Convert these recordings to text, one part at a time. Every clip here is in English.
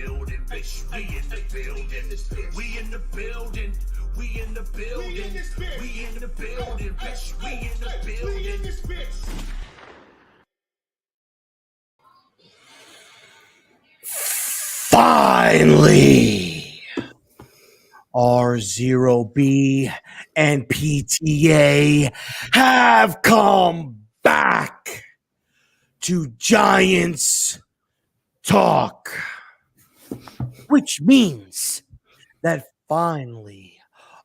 building, bitch. We in the building. We in the building. We in the building. We in the building, bitch. We in the building. Finally, RZeroB and PTA have come back to Giants Talk, which means that finally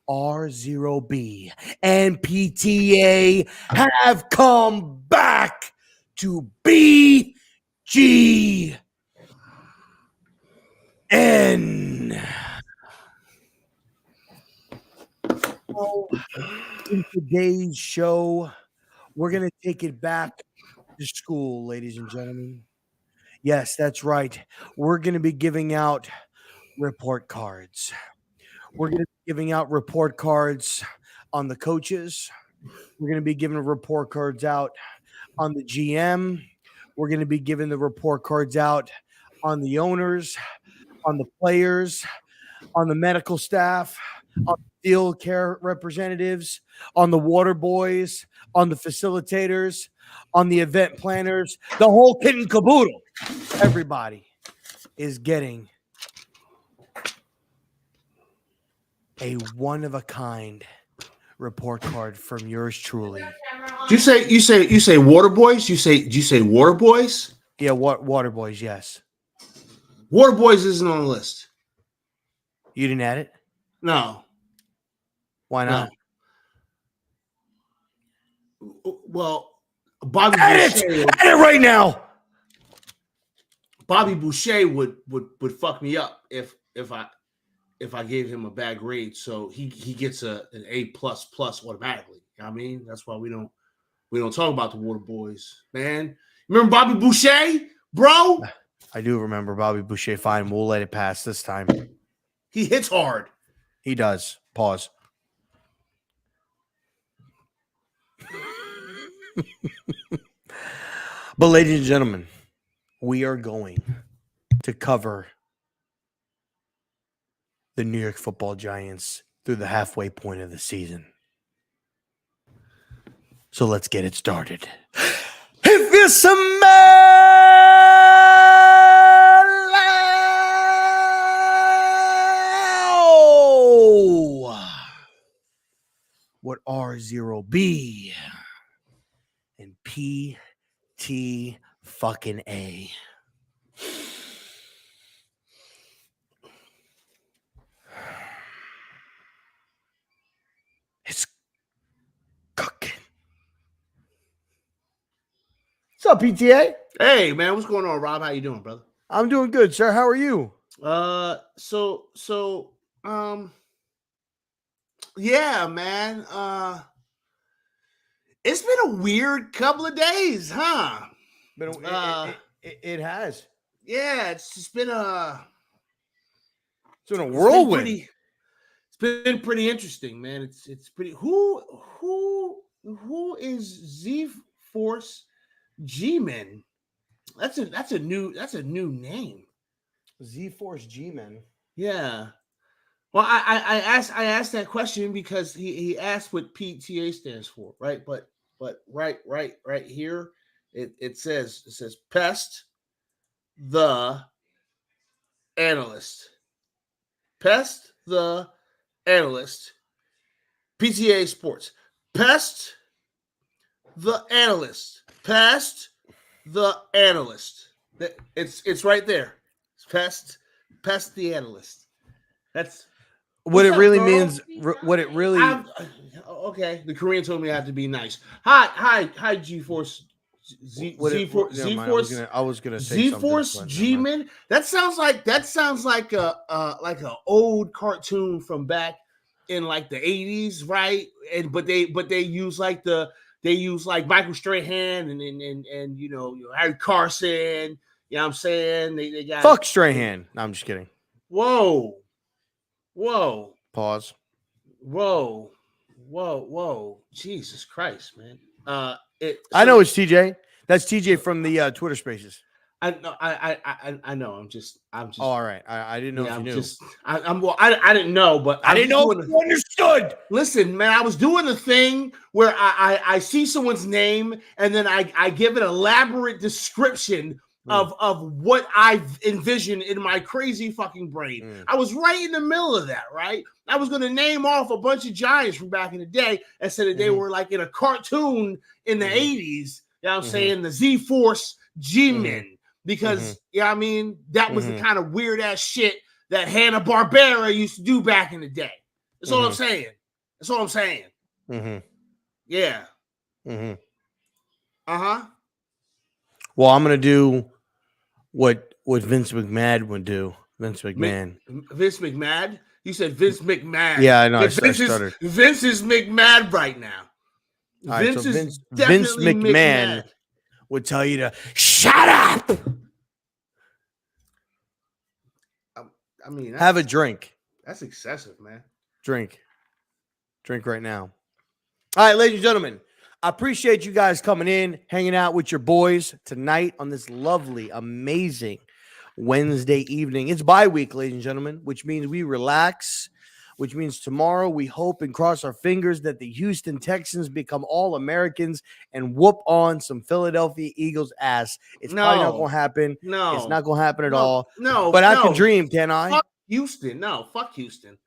RZeroB and PTA have come back to BGN. In today's show, we're going to take it back to school, ladies and gentlemen. Yes, that's right. We're going to be giving out report cards. We're going to be giving out report cards on the coaches. We're going to be giving report cards out on the GM. We're going to be giving the report cards out on the owners, on the players, on the medical staff, on the field care representatives, on the water boys, on the facilitators, on the event planners, the whole kit and caboodle. Everybody is getting a one-of-a-kind report card from yours truly. You say water boys? You say water boys? Yeah, water boys, yes. Water boys isn't on the list. You didn't add it? No. Why not? No. Well, Bobby Add Boucher it right now. Bobby Boucher would fuck me up if I gave him a bad grade. So he gets an A++ automatically. You know what I mean? That's why we don't talk about the water boys, man. Remember Bobby Boucher, bro? I do remember Bobby Boucher. Fine, we'll let it pass this time. He hits hard. He does. Pause. But ladies and gentlemen, we are going to cover the New York Football Giants through the halfway point of the season. So let's get it started. If you smell what RZeroB and PT fucking A. It's cooking. What's up, PTA? Hey, man, what's going on, Rob? How you doing, brother? I'm doing good, sir. How are you? Yeah, man. It's been a weird couple of days, huh? It has. Yeah, it's just been a whirlwind. It's been pretty interesting, man. It's pretty. Who is Z-Force G-Men? That's a new name. Z-Force G-Men. Yeah. Well, I asked that question because he asked what PTA stands for, right? But right here it says Pest the Analyst. Pest the Analyst. PTA Sports. Pest the Analyst. Pest the Analyst. It's right there. It's Pest the Analyst. That's what it really girl? means. What it really. Okay, the Korean told me I have to be nice. Hi, G-Force. Z-Force. I was gonna say Z-Force G-Men. That sounds like a old cartoon from back in like the 80s, right? But they use like Michael Strahan and you know Harry Carson. You know what I'm saying? They got fuck Strahan. No, I'm just kidding. Whoa. Pause. Whoa. Jesus Christ, man. I know it's TJ. That's TJ from the Twitter Spaces. I know. I know. I'm just. Oh, all right. I didn't know Yeah, if you I'm knew. just. I didn't know, but I didn't know if you understood. Listen, man, I was doing the thing where I see someone's name and then I give an elaborate description of what I envision in my crazy fucking brain. I was right in the middle of that, right? I was going to name off a bunch of Giants from back in the day and said that they were like in a cartoon in the 80s. You know what I'm saying? The Z-Force G-Men. Because, you know what I mean? That was the kind of weird ass shit that Hanna-Barbera used to do back in the day. That's all I'm saying. That's all I'm saying. Yeah. Uh-huh. Well, I'm gonna do what Vince McMahon would do. Vince McMahon. Vince McMahon? You said Vince McMahon. Yeah, I know. I Vince is McMahon right now. All right, Vince so is Vince definitely McMahon would tell you to shut up. I mean, have a drink. That's excessive, man. Drink right now. All right, ladies and gentlemen, I appreciate you guys coming in, hanging out with your boys tonight on this lovely, amazing Wednesday evening. It's bye week, ladies and gentlemen, which means we relax, which means tomorrow we hope and cross our fingers that the Houston Texans become All-Americans and whoop on some Philadelphia Eagles ass. It's probably not going to happen. No. It's not going to happen at all. No. But I can dream, can I? Fuck Houston. No, fuck Houston.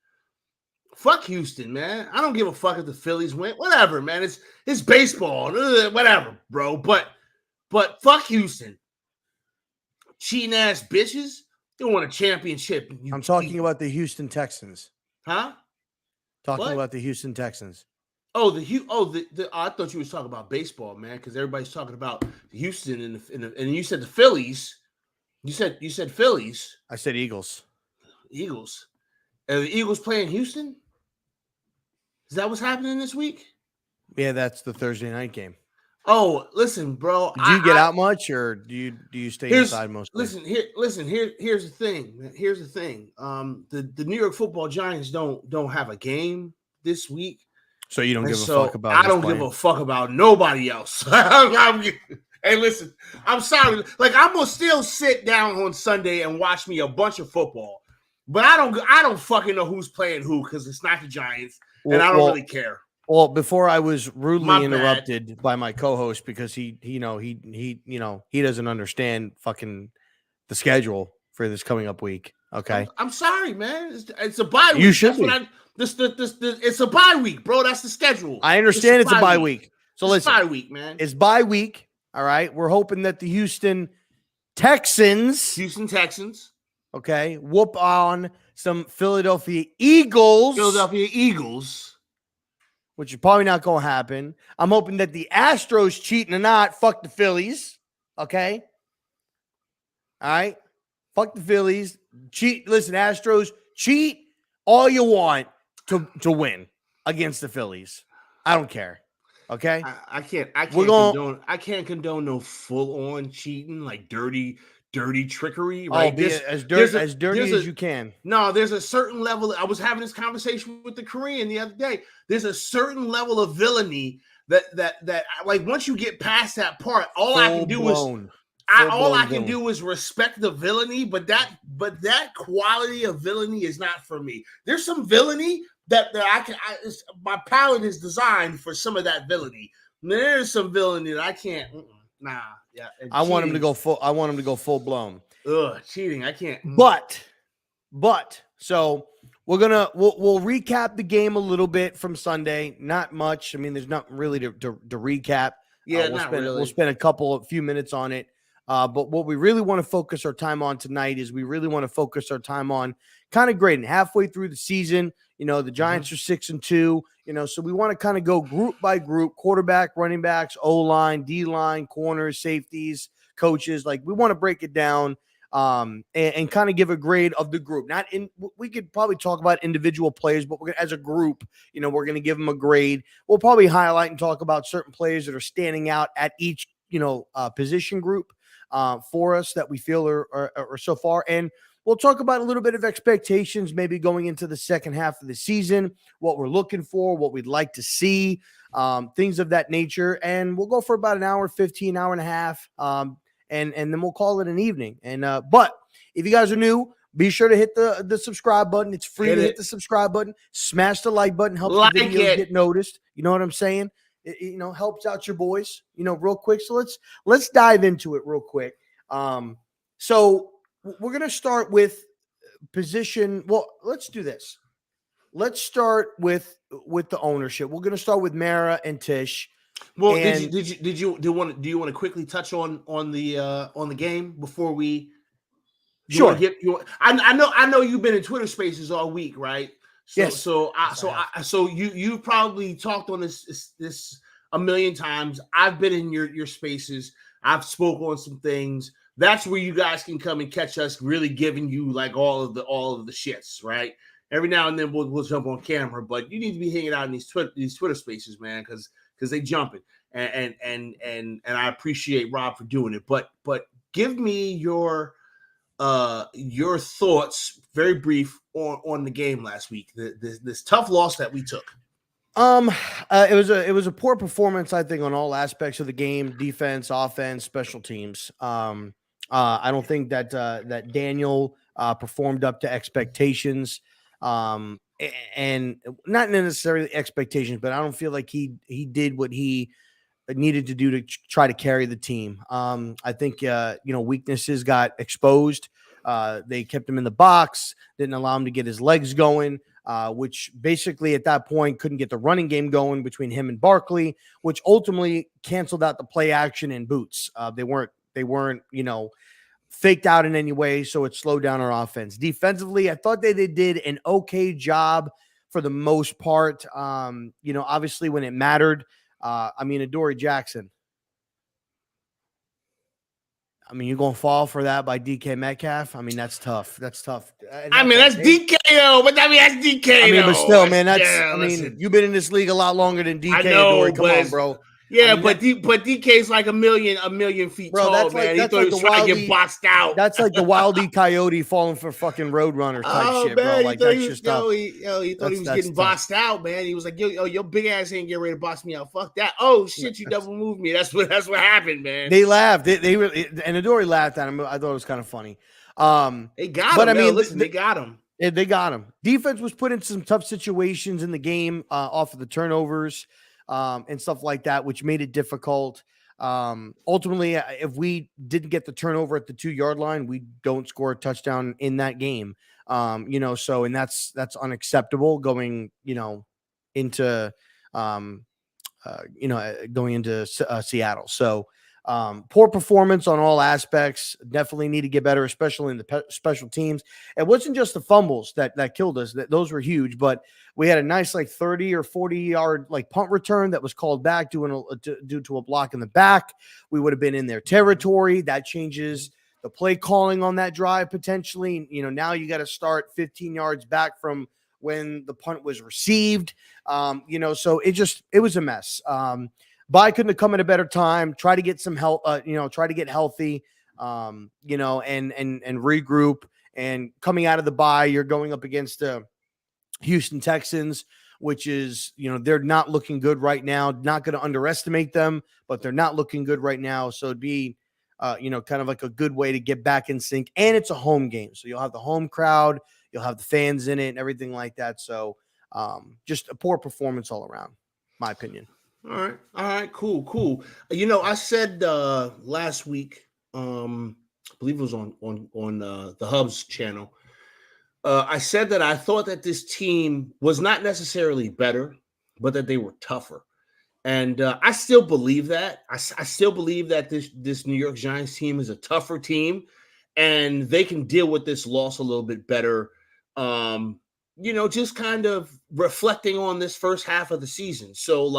Fuck Houston, man. I don't give a fuck if the Phillies win. Whatever, man. It's baseball. Whatever, bro. But fuck Houston. Cheating ass bitches. You want a championship. I'm talking about the Houston Texans. Huh? Talking about the Houston Texans. Oh, I thought you was talking about baseball, man, because everybody's talking about Houston and you said the Phillies. You said Phillies. I said Eagles. Eagles. Are the Eagles playing Houston? Is that what's happening this week? Yeah, that's the Thursday night game. Oh, listen, bro. Do you get out much, or do you stay inside mostly? Here's the thing. Here's the thing. The New York Football Giants don't have a game this week. So you don't give a fuck about. I don't give a fuck about nobody else. Hey, listen, I'm sorry. Like, I'm gonna still sit down on Sunday and watch me a bunch of football, but I don't fucking know who's playing who because it's not the Giants, and I don't really care. Well, before I was rudely interrupted by my co-host because he doesn't understand fucking the schedule for this coming up week. Okay, I'm sorry, man. It's a bye week. You should be. It's a bye week, bro. That's the schedule. I understand it's a bye week. So listen, bye week, man. It's bye week. All right, we're hoping that the Houston Texans, okay, whoop on some Philadelphia Eagles. Which is probably not going to happen. I'm hoping that the Astros cheating or not, fuck the Phillies. Okay? All right? Fuck the Phillies. Cheat. Listen, Astros, cheat all you want to win against the Phillies. I don't care. Okay? I can't condone no full-on cheating, like dirty trickery, right? Be as dirty as you can. No, there's a certain level. I was having this conversation with the Korean the other day. There's a certain level of villainy that like once you get past that part, all I can do is respect the villainy, but that quality of villainy is not for me. There's some villainy that my palate is designed for some of that villainy. There's some villainy that I can't. Nah, yeah. I want him to go full blown. Ugh, cheating. I can't. But so we'll recap the game a little bit from Sunday. Not much. I mean, there's nothing really to recap. Yeah, we'll spend a few minutes on it. But what we really want to focus our time on tonight is we really want to focus our time on kind of grading halfway through the season. You know, the Giants are 6-2, so we want to kind of go group by group, quarterback, running backs, O-line, D-line, corners, safeties, coaches. Like, we want to break it down and kind of give a grade of the group. We could probably talk about individual players, but as a group, we're going to give them a grade. We'll probably highlight and talk about certain players that are standing out at each, position group for us that we feel are so far. And we'll talk about a little bit of expectations, maybe going into the second half of the season, what we're looking for, what we'd like to see, things of that nature. And we'll go for about an hour, 15, hour and a half. and then we'll call it an evening. And but if you guys are new, be sure to hit the subscribe button. It's free to hit the subscribe button. Smash the like button. Helps the videos get noticed. You know what I'm saying? It helps out your boys, real quick. So let's dive into it real quick. So we're going to start with position. Well, let's do this. Let's start with the ownership. We're going to start with Mara and Tish. Well, do you want to quickly touch on the game before we? Sure. I know you've been in Twitter Spaces all week, right? So, yes. So you probably talked on this a million times. I've been in your spaces. I've spoke on some things. That's where you guys can come and catch us, really giving you like all of the shits, right? Every now and then we'll jump on camera, but you need to be hanging out in these Twitter Spaces, man, because they jumping, and I appreciate Rob for doing it. But give me your thoughts, very brief, on the game last week. This tough loss that we took. It was a pour performance, I think, on all aspects of the game: defense, offense, special teams. I don't think that Daniel performed up to expectations. And not necessarily expectations, but I don't feel like he did what he needed to do to try to carry the team. I think weaknesses got exposed. They kept him in the box, didn't allow him to get his legs going, which basically at that point couldn't get the running game going between him and Barkley, which ultimately canceled out the play action and boots. They weren't faked out in any way, so it slowed down our offense. Defensively, I thought they did an okay job for the most part. Obviously when it mattered, Adoree Jackson. You're going to fall for that by DK Metcalf? That's tough. That's tough. That's DK, though. But that's DK, but still, man, you've been in this league a lot longer than DK. I know, Come on, bro. Yeah, but DK's like a million feet tall, that's man. Like, he thought he was trying to get boxed out. That's like the Wile E. Coyote falling for fucking Roadrunner type shit, bro. Like that's just tough. He thought he was getting boxed out, man. He was like, yo, your big ass ain't getting ready to box me out. Fuck that. Oh shit, you double moved me. That's what happened, man. They laughed. They really, and Adoree laughed at him. I thought it was kind of funny. They got him. Listen, they got him. They got him. Defense was put in some tough situations in the game off of the turnovers. And stuff like that, which made it difficult. Ultimately, if we didn't get the turnover at the 2-yard line, we don't score a touchdown in that game. So, and that's unacceptable going into Seattle. So, poor performance on all aspects. Definitely need to get better, especially in the special teams. It wasn't just the fumbles that killed us. Those were huge, but we had a nice 30 or 40 yard punt return that was called back due to a block in the back. We would have been in their territory. That changes the play calling on that drive potentially. Now you got to start 15 yards back from when the punt was received. So it was a mess. Bye couldn't have come at a better time. Try to get some help, try to get healthy, and regroup. And coming out of the bye, you're going up against the Houston Texans, which is, they're not looking good right now. Not going to underestimate them, but they're not looking good right now. So it'd be, kind of like a good way to get back in sync. And it's a home game. So you'll have the home crowd, you'll have the fans in it and everything like that. So just a poor performance all around, my opinion. All right, cool. I said last week, I believe it was on the Hubs channel. I said that I thought that this team was not necessarily better, but that they were tougher, and I still believe that. I still believe that this New York Giants team is a tougher team, and they can deal with this loss a little bit better. Just kind of reflecting on this first half of the season. So,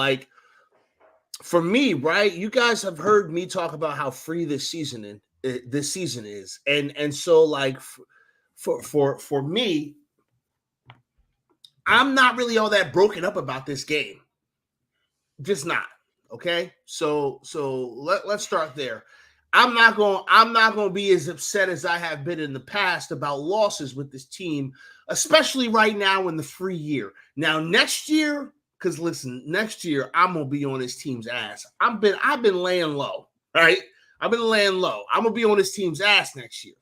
for me, right, you guys have heard me talk about how free this season is, and so for me, I'm not really all that broken up about this game, just not. Okay, so let's start there. I'm not going to be as upset as I have been in the past about losses with this team, especially right now in the free year. Now next year. Because listen, next year I'm gonna be on this team's ass. I've been laying low, right? I've been laying low. I'm gonna be on this team's ass next year.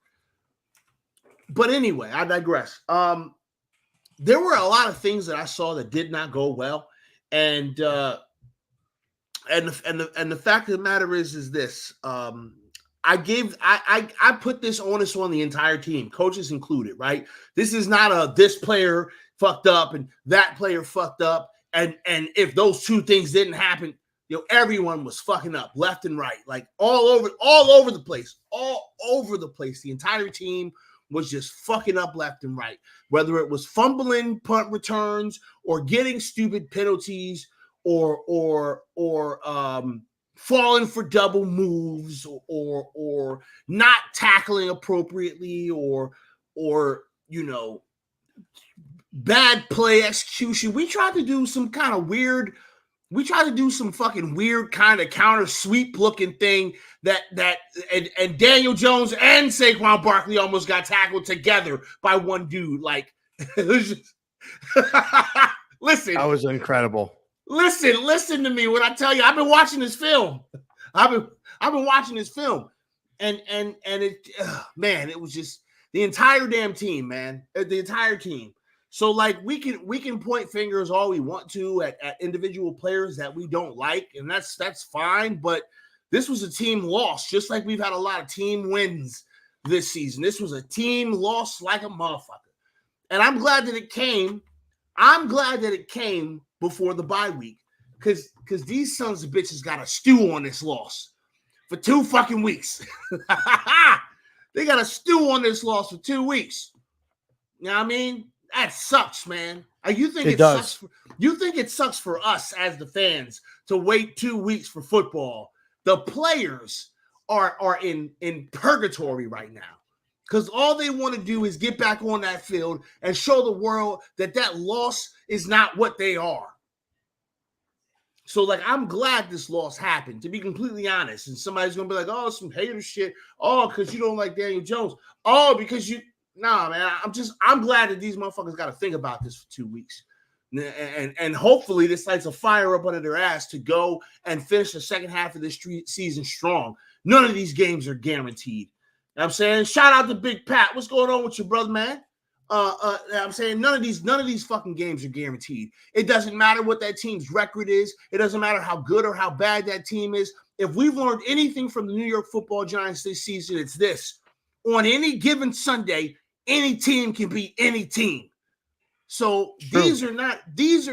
But anyway, I digress. There were a lot of things that I saw that did not go well, and the fact of the matter is this. I put this onus on the entire team, coaches included, right? This is not a this player fucked up and that player fucked up. And if those two things didn't happen, everyone was fucking up left and right, like all over the place. The entire team was just fucking up left and right, whether it was fumbling punt returns or getting stupid penalties or falling for double moves or not tackling appropriately or bad play execution. We tried to do some fucking weird kind of counter sweep looking thing and Daniel Jones and Saquon Barkley almost got tackled together by one dude. Like, it was just listen. That was incredible. Listen to me when I tell you, I've been watching this film. I've been watching this film, and it, man, it was just the entire damn team, man, the entire team. So like we can point fingers all we want to at individual players that we don't like, and that's fine. But this was a team loss, just like we've had a lot of team wins this season. This was a team loss like a motherfucker, and I'm glad that it came. I'm glad that it came before the bye week, because these sons of bitches got to stew on this loss for 2 fucking weeks. They got to stew on this loss for 2 weeks. You know what I mean? That sucks, man. You think it sucks? You think it sucks for us as the fans to wait 2 weeks for football? The players are in purgatory right now, because all they want to do is get back on that field and show the world that loss is not what they are. So, like, I'm glad this loss happened, to be completely honest. And somebody's going to be like, oh, some hater shit. Oh, because you don't like Daniel Jones. Oh, because you... Nah, man, I'm glad that these motherfuckers got to think about this for 2 weeks. And hopefully this lights a fire up under their ass to go and finish the second half of this season strong. None of these games are guaranteed. You know what I'm saying? Shout out to Big Pat. What's going on with your brother, man? I'm saying none of these fucking games are guaranteed. It doesn't matter what that team's record is. It doesn't matter how good or how bad that team is. If we've learned anything from the New York Football Giants this season, it's this. On any given Sunday, any team can beat any team. So these are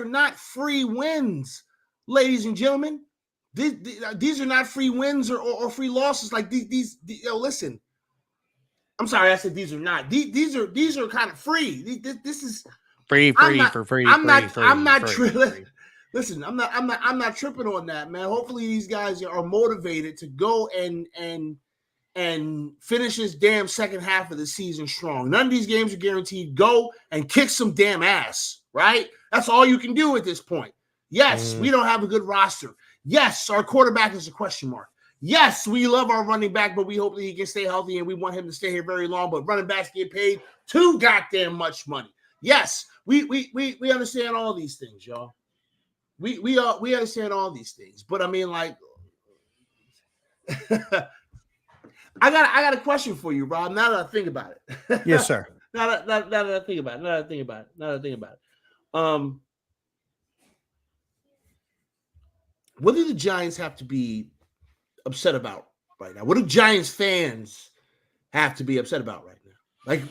not free wins, ladies and gentlemen. These are not free wins or free losses. Like these listen. I'm sorry, I said these are not. These are kind of free. This is free. I'm not tripping. Listen, I'm not tripping on that, man. Hopefully these guys are motivated to go and finish this damn second half of the season strong. None of these games are guaranteed. Go and kick some damn ass, right? That's all you can do at this point. Yes, we don't have a good roster. Yes, our quarterback is a question mark. Yes, we love our running back, but we hope that he can stay healthy, and we want him to stay here very long. But running backs get paid too goddamn much money. Yes, we understand all these things, y'all. We understand all these things. But I mean, like, I got a question for you, Rob. Now that I think about it. Yes, sir. Now that I think about it. What do the Giants have to be upset about right now? What do Giants fans have to be upset about right now? Like,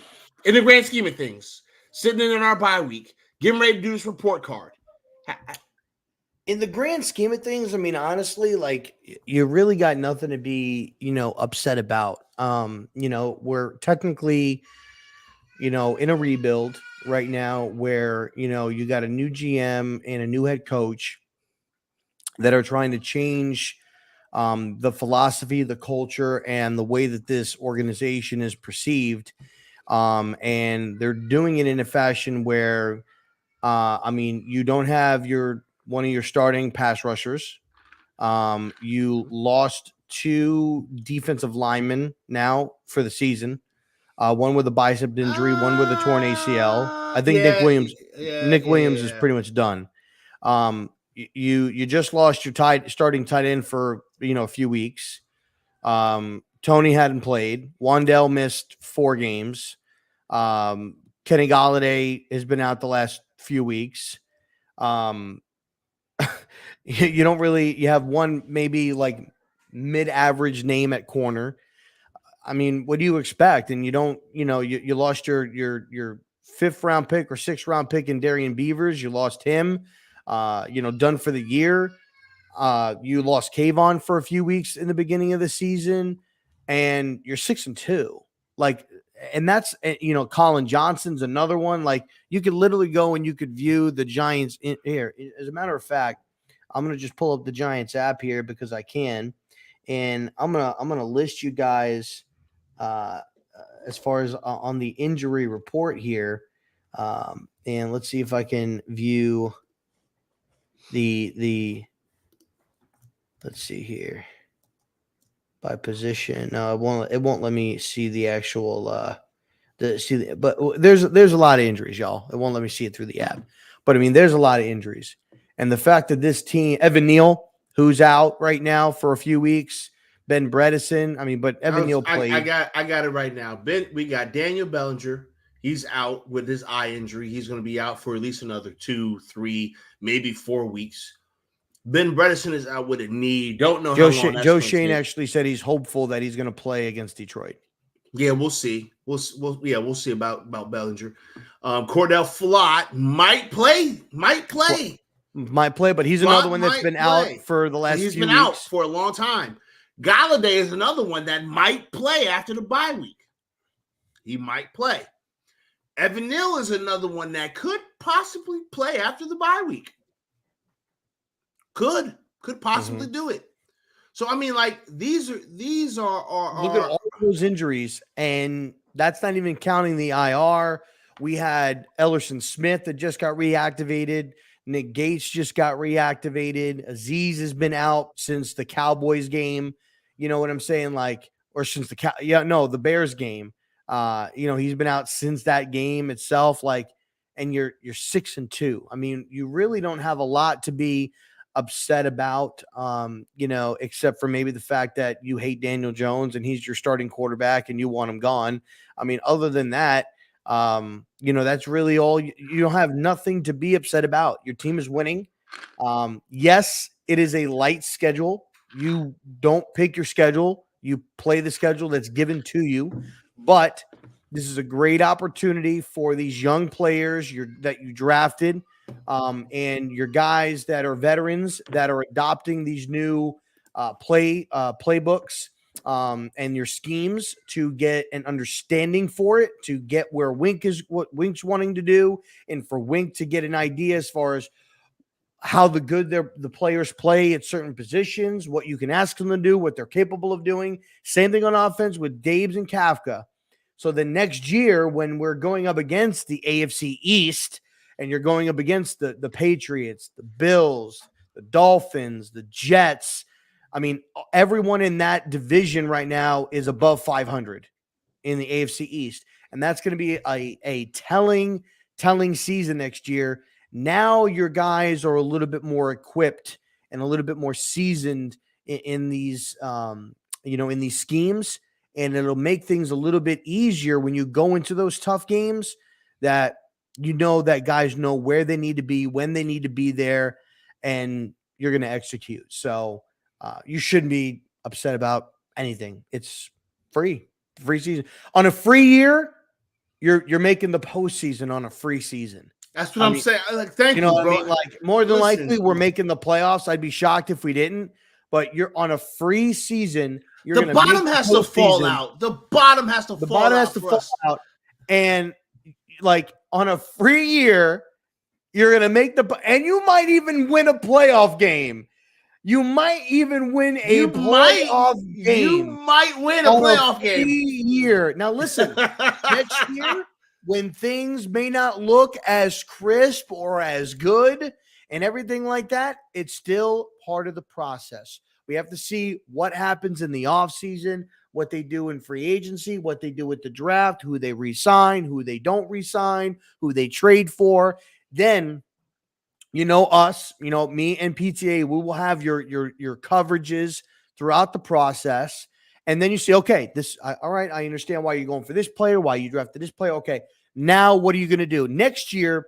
in the grand scheme of things, sitting in our bye week, getting ready to do this report card. In the grand scheme of things, I mean, honestly, like, you really got nothing to be, upset about. We're technically, in a rebuild right now where, you got a new GM and a new head coach that are trying to change the philosophy, the culture, and the way that this organization is perceived. And they're doing it in a fashion where, you don't have one of your starting pass rushers. You lost 2 defensive linemen now for the season. One with a bicep injury, one with a torn ACL. I think Nick Williams is pretty much done. You just lost your starting tight end for a few weeks. Tony hadn't played. Wandell missed 4 games. Kenny Golladay has been out the last few weeks. You don't really, you have one maybe like mid-average name at corner. I mean, what do you expect? And you don't, you lost your 5th round pick or 6th round pick in Darian Beavers. You lost him, done for the year. You lost Kayvon for a few weeks in the beginning of the season, and you're 6-2. Like, and that's, Colin Johnson's another one. Like, you could literally go and you could view the Giants in here. As a matter of fact, I'm going to just pull up the Giants app here because I can, and I'm going to list you guys as far as on the injury report here. And let's see if I can view the let's see here by position. No, it won't let me see the actual but there's a lot of injuries, y'all. It won't let me see it through the app. But I mean, there's a lot of injuries. And the fact that this team, Evan Neal, who's out right now for a few weeks, Ben Bredesen, but Evan Neal played. I got it right now. We got Daniel Bellinger. He's out with his eye injury. He's going to be out for at least another 2, 3, maybe 4 weeks. Ben Bredesen is out with a knee. Don't know how long. Joe Shane actually said he's hopeful that he's going to play against Detroit. Yeah, we'll see. We'll see about Bellinger. Cordell Flott might play, but he's another one that's been out for the last few weeks. He's been out for a long time. Golladay is another one that might play after the bye week. He might play. Evan Neal is another one that could possibly play after the bye week. Could possibly do it. So I mean, like these are look at all those injuries, and that's not even counting the IR. We had Ellerson Smith that just got reactivated. Nick Gates just got reactivated. Aziz has been out since the Cowboys game. You know what I'm saying? Like, or since the Bears game. He's been out since that game itself. Like, and you're 6-2. I mean, you really don't have a lot to be upset about, except for maybe the fact that you hate Daniel Jones and he's your starting quarterback and you want him gone. I mean, other than that, that's really all. You don't have nothing to be upset about. Your team is winning. Yes, it is a light schedule. You don't pick your schedule. You play the schedule that's given to you. But this is a great opportunity for these young players that you drafted, and your guys that are veterans that are adopting these new playbooks and your schemes to get an understanding for it, to get where what Wink's wanting to do, and for Wink to get an idea as far as how the players play at certain positions, what you can ask them to do, what they're capable of doing. Same thing on offense with Dabes and Kafka. So the next year, when we're going up against the AFC East and you're going up against the Patriots, the Bills, the Dolphins, the Jets, I mean, everyone in that division right now is above 500 in the AFC East. And that's going to be a telling season next year. Now your guys are a little bit more equipped and a little bit more seasoned in these, in these schemes, and it'll make things a little bit easier when you go into those tough games that that guys know where they need to be, when they need to be there, and you're going to execute. So you shouldn't be upset about anything. It's free season. On a free year, you're making the postseason on a free season. That's what I'm saying. Like, thank you, bro. I mean, like, more than likely, we're making the playoffs. I'd be shocked if we didn't. But you're on a free season. The bottom has to fall out. The bottom has to fall out. And like on a free year, you're going to make and you might even win a playoff game. You might even win a playoff game. You might win a playoff game. Year. Now listen, next year, when things may not look as crisp or as good and everything like that, it's still part of the process. We have to see what happens in the offseason, what they do in free agency, what they do with the draft, who they re-sign, who they don't re-sign, who they trade for. Then, us, me and PTA, we will have your coverages throughout the process. And then you say, okay, all right, I understand why you're going for this player, why you drafted this player. Okay, now what are you going to do? Next year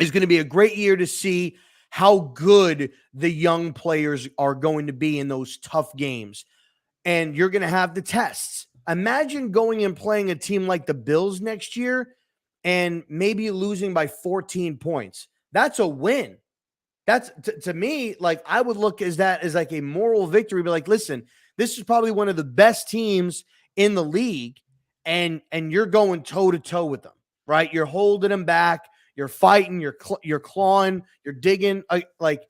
is going to be a great year to see how good the young players are going to be in those tough games. And you're going to have the tests. Imagine going and playing a team like the Bills next year and maybe losing by 14 points. That's a win. That's to me, like, I would look as that as like a moral victory. Be like, listen, this is probably one of the best teams in the league, and you're going toe to toe with them, right? You're holding them back, you're fighting, you're clawing, you're digging. Like,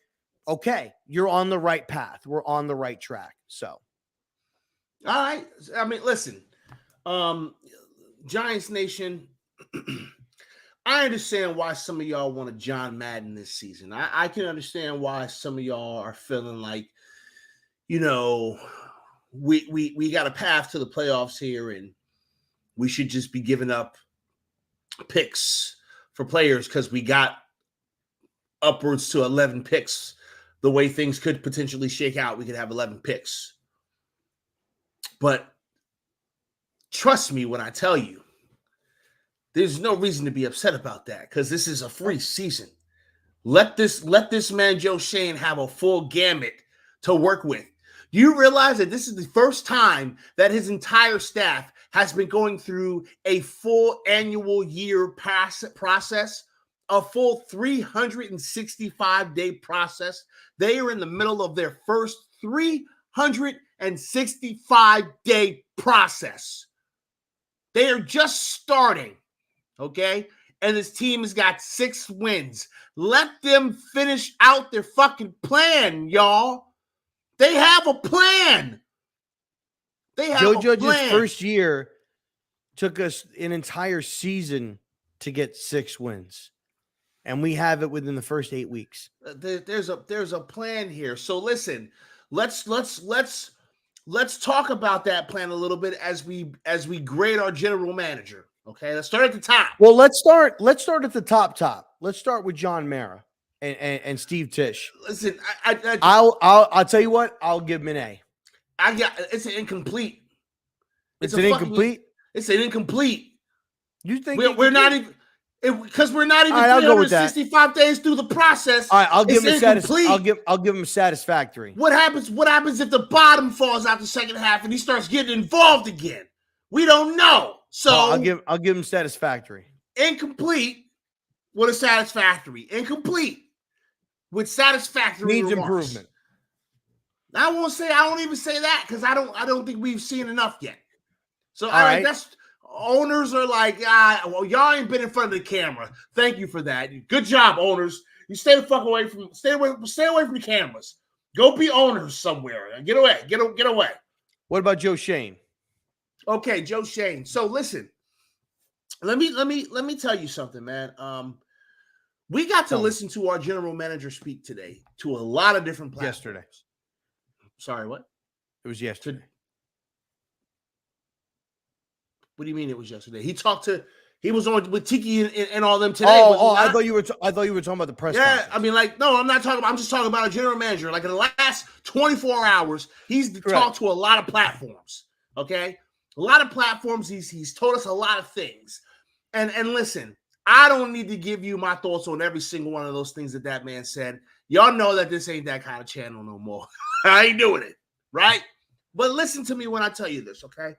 okay, you're on the right path. We're on the right track. So, all right. I mean, listen, Giants Nation. I understand why some of y'all want a John Madden this season. I can understand why some of y'all are feeling like, you know, we got a path to the playoffs here, and we should just be giving up picks for players because we got upwards to 11 picks. The way things could potentially shake out, we could have 11 picks. But trust me when I tell you, there's no reason to be upset about that because this is a free season. Let this man Joe Schoen have a full gamut to work with. Do you realize that this is the first time that his entire staff has been going through a full annual year process, a full 365-day process? They are in the middle of their first 365-day process. They are just starting. Okay? And this team has got 6 wins. Let them finish out their fucking plan, y'all. They have a plan. They have Joe a Judge's plan. first year took us an entire season to get 6 wins. And we have it within the first 8 weeks. There's a plan here. So listen, let's talk about that plan a little bit as we grade our general manager. Okay, let's start at the top. Well, let's start at the top. Let's start with John Mara and Steve Tisch. Listen, I'll tell you what, I'll give him an A. It's an incomplete. It's an incomplete. It's an incomplete. You think we're not even because we're not even 365 days through the process. All right, I'll give him I'll give him satisfactory. What happens if the bottom falls out the second half and he starts getting involved again? We don't know. So I'll give him satisfactory. Incomplete with a satisfactory. Incomplete with satisfactory needs remarks. Improvement. I won't even say that because I don't think we've seen enough yet. So all right, that's owners are like, well, y'all ain't been in front of the camera. Thank you for that. Good job, owners. You stay away from the cameras. Go be owners somewhere. Get away. Get away. What about Joe Schoen? Okay, Joe Schoen. So listen, let me tell you something, man. We got to listen to our general manager speak today to a lot of different platforms. Yesterday. Sorry, what? It was yesterday. What do you mean it was yesterday? He was on with Tiki and all them today. I thought you were talking about the press conference. I mean, like, no, I'm not talking about. I'm just talking about a general manager. Like in the last 24 hours, he's talked to a lot of platforms. Okay. A lot of platforms. He's told us a lot of things. And listen, I don't need to give you my thoughts on every single one of those things that man said. Y'all know that this ain't that kind of channel no more. I ain't doing it, right? But listen to me when I tell you this, okay?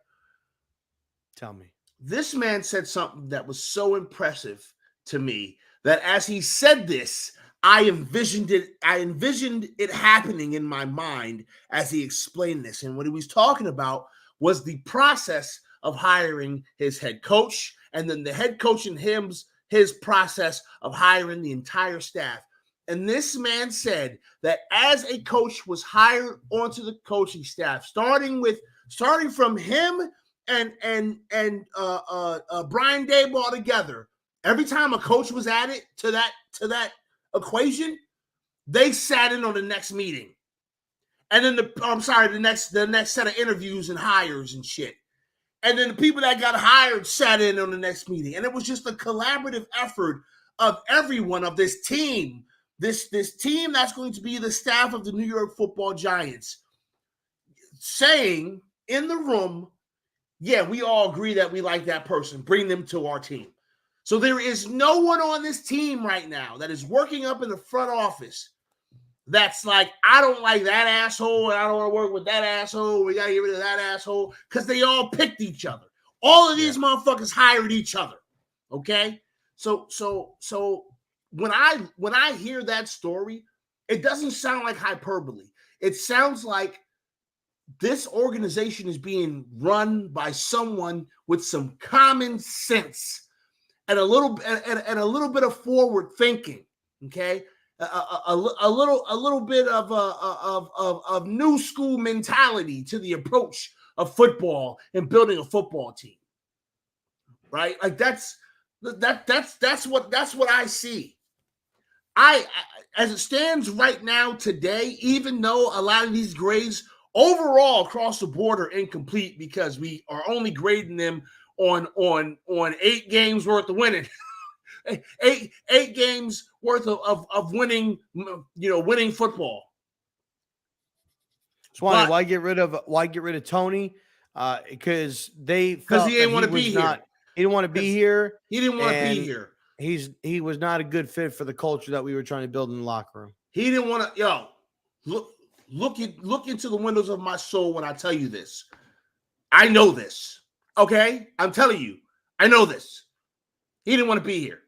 Tell me. This man said something that was so impressive to me that as he said this, I envisioned it happening in my mind as he explained this. And what he was talking about was the process of hiring his head coach, and then the head coach and his process of hiring the entire staff. And this man said that as a coach was hired onto the coaching staff, starting from him and Brian Daboll together, every time a coach was added to that equation, they sat in on the next meeting. And then the next set of interviews and hires and shit. And then the people that got hired sat in on the next meeting. And it was just a collaborative effort of everyone of this team, this team that's going to be the staff of the New York Football Giants, saying in the room, yeah, we all agree that we like that person. Bring them to our team. So there is no one on this team right now that is working up in the front office that's like, I don't like that asshole, and I don't want to work with that asshole. We got to get rid of that asshole, because they all picked each other. All of these motherfuckers hired each other. Okay? So when I hear that story, it doesn't sound like hyperbole. It sounds like this organization is being run by someone with some common sense and a little bit of forward thinking. Okay, a little bit of new school mentality to the approach of football and building a football team. Right, like that's what I see. I as it stands right now today, even though a lot of these grades overall across the board are incomplete because we are only grading them on 8 games worth of winning. eight games worth of winning, winning football. Swanee, why get rid of Tony? Because he didn't want to be here. He didn't want to be here. He didn't want to be here. He was not a good fit for the culture that we were trying to build in the locker room. He didn't want to. Look into the windows of my soul when I tell you this. I know this. Okay, I'm telling you, I know this. He didn't want to be here,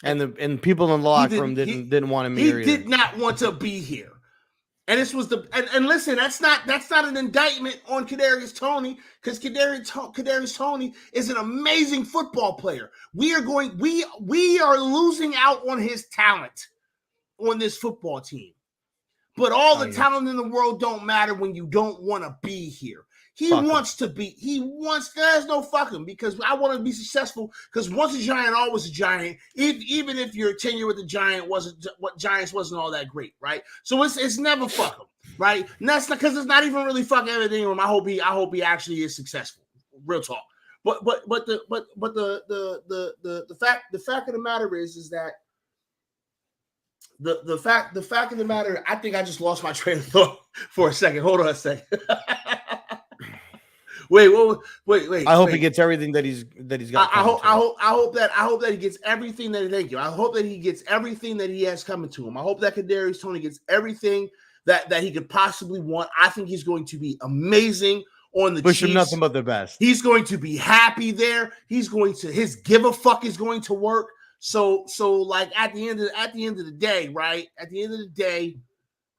and people in the locker room didn't want him here. He did not want to be here. And this was and listen, that's not an indictment on Kadarius Toney, because Kadarius Toney is an amazing football player. We are losing out on his talent on this football team. But all the talent in the world don't matter when you don't want to be here. There's no fucking, because I want to be successful, because once a giant, always a giant. Even if your tenure with the Giants wasn't all that great, right? So it's never fuck him, right? And that's not because it's not even really fucking everything room. I hope he actually is successful. Real talk. But the fact of the matter is that the fact of the matter, I think I just lost my train of thought for a second. Hold on a second. Wait. I hope he gets everything that he's got. I hope that he gets everything that. Thank you. I hope that he gets everything that he has coming to him. I hope that Kadarius Toney gets everything that he could possibly want. I think he's going to be amazing on the Chiefs. Wish him nothing but the best. He's going to be happy there. His give a fuck is going to work. So like at the end of the day, right? At the end of the day,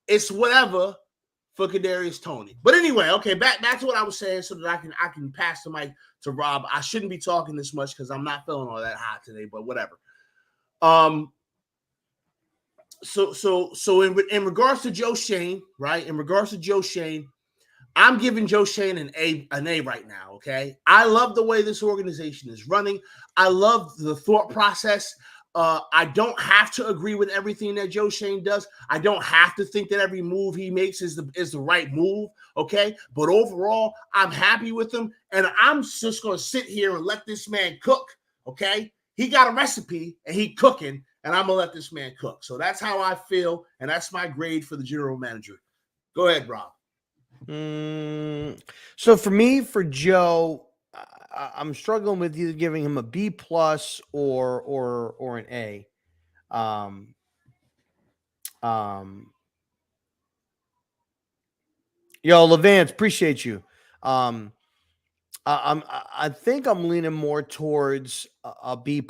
it's whatever for Kadarius Toney. But anyway, okay, back to what I was saying, so that I can pass the mic to Rob. I shouldn't be talking this much because I'm not feeling all that hot today, but whatever. So in regards to Joe Schoen, right? In regards to Joe Schoen, I'm giving Joe Schoen an A right now, okay? I love the way this organization is running. I love the thought process. I don't have to agree with everything that Joe Schoen does. I don't have to think that every move he makes is the right move, okay? But overall, I'm happy with him, and I'm just going to sit here and let this man cook, okay? He got a recipe, and he cooking, and I'm going to let this man cook. So that's how I feel, and that's my grade for the general manager. Go ahead, Rob. So for me, for Joe, I'm struggling with either giving him a B+ or an A. Yo, Levance, appreciate you. I think I'm leaning more towards a B+.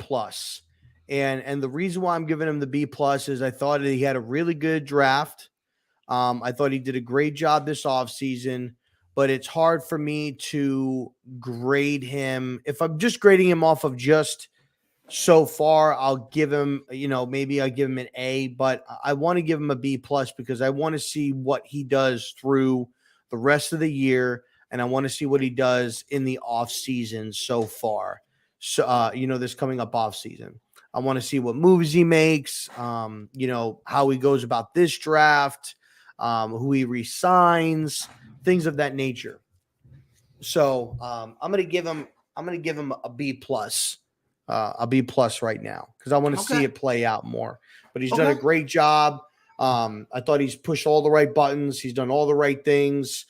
And the reason why I'm giving him the B+ is I thought he had a really good draft. I thought he did a great job this offseason, but it's hard for me to grade him. If I'm just grading him off of just so far, I'll give him, maybe I'll give him an A, but I want to give him a B+ because I want to see what he does through the rest of the year, and I want to see what he does in the offseason so far. So, this coming up offseason. I want to see what moves he makes, how he goes about this draft, who he resigns, things of that nature. So I'm going to give him a B+, right now, because I want to see it play out more. But he's done a great job. I thought he's pushed all the right buttons. He's done all the right things.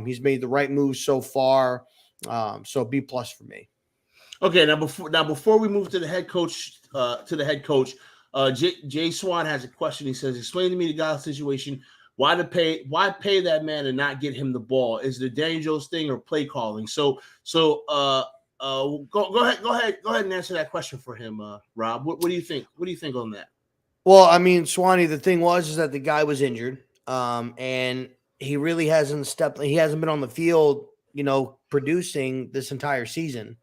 He's made the right moves so far. So B+ for me. Okay, before we move to the head coach, Jay Swan has a question. He says, "Explain to me the God's situation. Why pay that man and not get him the ball? Is it a Daniel Jones thing or play calling?" So go ahead and answer that question for him, Rob. What do you think? What do you think on that? Well, I mean, Swanee, the thing is that the guy was injured, and he really hasn't been on the field, producing this entire season.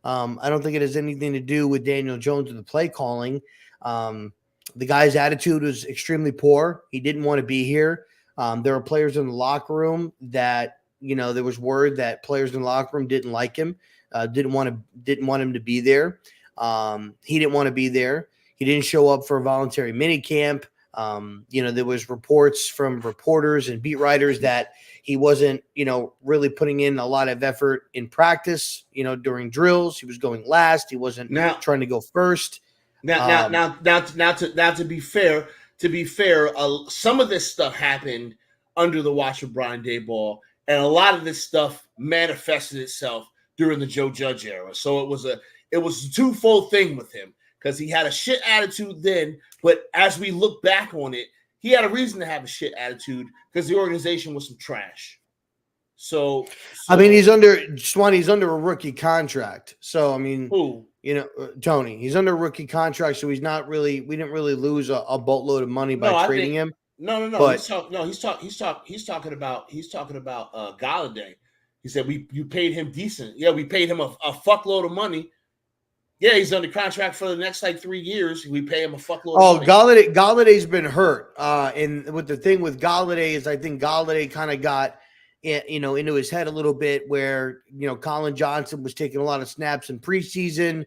I don't think it has anything to do with Daniel Jones or the play calling. The guy's attitude was extremely poor. He didn't want to be here. There were players in the locker room that, there was word that players in the locker room didn't like him, didn't want him to be there. He didn't want to be there. He didn't show up for a voluntary minicamp. There was reports from reporters and beat writers that he wasn't, really putting in a lot of effort in practice, during drills. He was going last. He wasn't trying to go first. Now, to be fair, some of this stuff happened under the watch of Brian Daboll, and a lot of this stuff manifested itself during the Joe Judge era. So it was a twofold thing with him, because he had a shit attitude then, but as we look back on it, he had a reason to have a shit attitude because the organization was some trash. So I mean, he's under a rookie contract. So I mean, who? Tony, he's under a rookie contract, so we didn't really lose a boatload of money by trading him. No. But, he's talking about Galladay. He said you paid him decent. Yeah, we paid him a fuckload of money. Yeah, he's under contract for the next 3 years. We pay him a fuckload of money. Galladay's been hurt. And with the thing with Galladay is I think Galladay kind of got into his head a little bit where, Colin Johnson was taking a lot of snaps in preseason,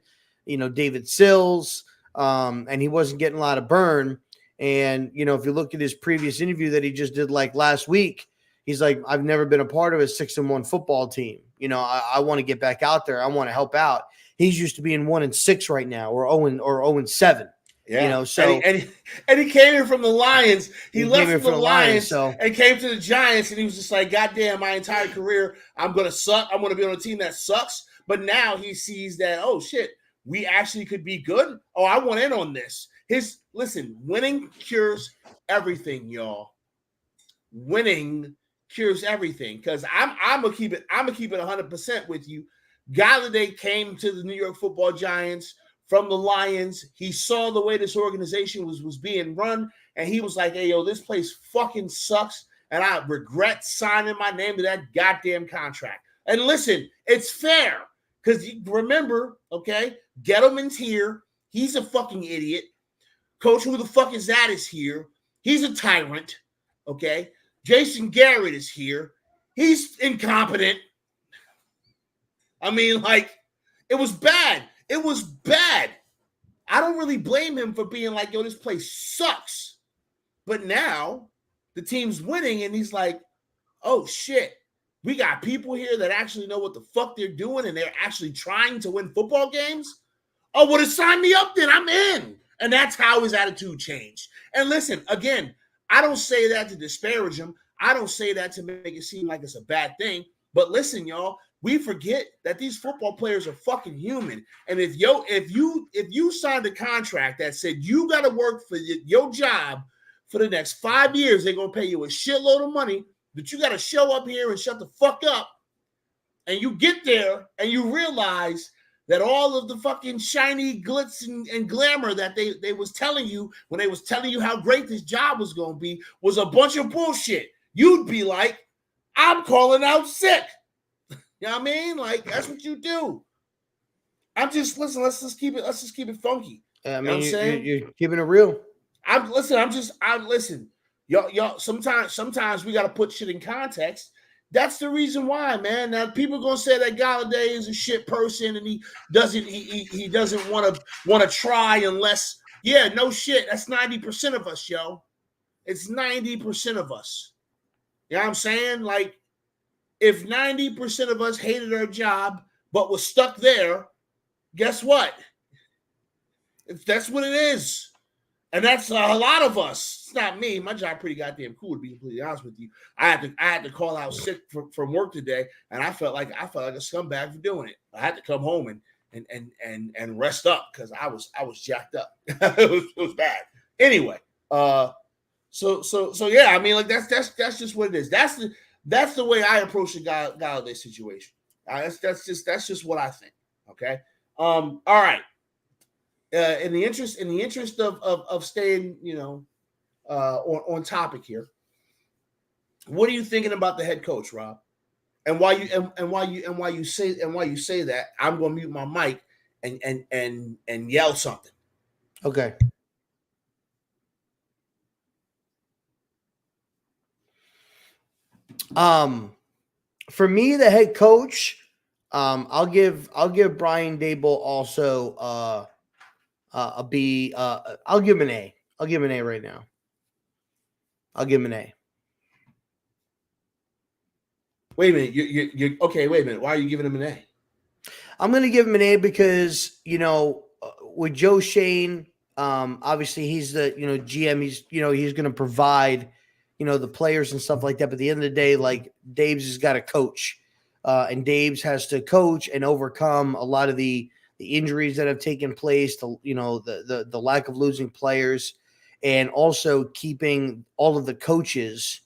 David Sills, and he wasn't getting a lot of burn. And, if you look at his previous interview that he just did last week, he's like, I've never been a part of a 6-1 football team. I want to get back out there. I want to help out. He's used to being 1-6 right now, or 0-7. Yeah. So and he came here from the Lions. He left from the Lions and came to the Giants, and he was just like, God damn, my entire career, I'm gonna suck. I'm gonna be on a team that sucks. But now he sees that, oh shit, we actually could be good. Oh, I want in on this. Winning cures everything, y'all. Winning cures everything. Because I'm gonna keep it 100% with you. Galladay came to the New York Football Giants from the Lions. He saw the way this organization was being run, and he was like, hey, yo, this place fucking sucks, and I regret signing my name to that goddamn contract. And listen, it's fair, because remember, okay, Gettleman's here. He's a fucking idiot. Coach, who the fuck is that, is here. He's a tyrant, okay? Jason Garrett is here. He's incompetent. I mean, it was bad. It was bad. I don't really blame him for being like, yo, this place sucks. But now the team's winning, and he's like, oh, shit. We got people here that actually know what the fuck they're doing, and they're actually trying to win football games. Oh, well, sign me up then. I'm in. And that's how his attitude changed. And listen, again, I don't say that to disparage him. I don't say that to make it seem like it's a bad thing. But listen, y'all, we forget that these football players are fucking human. And if you signed a contract that said you got to work for your job for the next 5 years, they're going to pay you a shitload of money, but you got to show up here and shut the fuck up. And you get there and you realize that all of the fucking shiny glitz and glamour that they was telling you when they was telling you how great this job was going to be was a bunch of bullshit. You'd be like, I'm calling out sick. You know what I mean? That's what you do. Let's just keep it funky. I mean, you know what I'm saying? You're keeping it real. Listen. Y'all, sometimes we got to put shit in context. That's the reason why, man. Now people are gonna say that Galladay is a shit person and he doesn't want to try unless, yeah, no shit. That's 90% of us, yo. It's 90% of us. You know what I'm saying? If 90% of us hated our job but was stuck there, guess what? That's what it is. And that's a lot of us. It's not me. My job pretty goddamn cool, to be completely honest with you. I had to call out sick from work today, and I felt like a scumbag for doing it. I had to come home and rest up because I was jacked up. it was bad. Anyway, so yeah. I mean, like that's just what it is. That's the way I approach the Galladay situation. That's just what I think. Okay. All right. In the interest of staying, on topic here, what are you thinking about the head coach, Rob? And why you say that? I'm going to mute my mic and yell something. Okay. For me, the head coach, I'll give Brian Dable also a B. I'll give him an A. I'll give him an A right now. I'll give him an A. Wait a minute. You okay? Wait a minute. Why are you giving him an A? I'm going to give him an A because with Joe Shane, obviously he's the GM. He's going to provide the players and stuff like that. But at the end of the day, like Dave's has got to coach, and Dave's has to coach and overcome a lot of the injuries that have taken place, the lack of losing players, and also keeping all of the coaches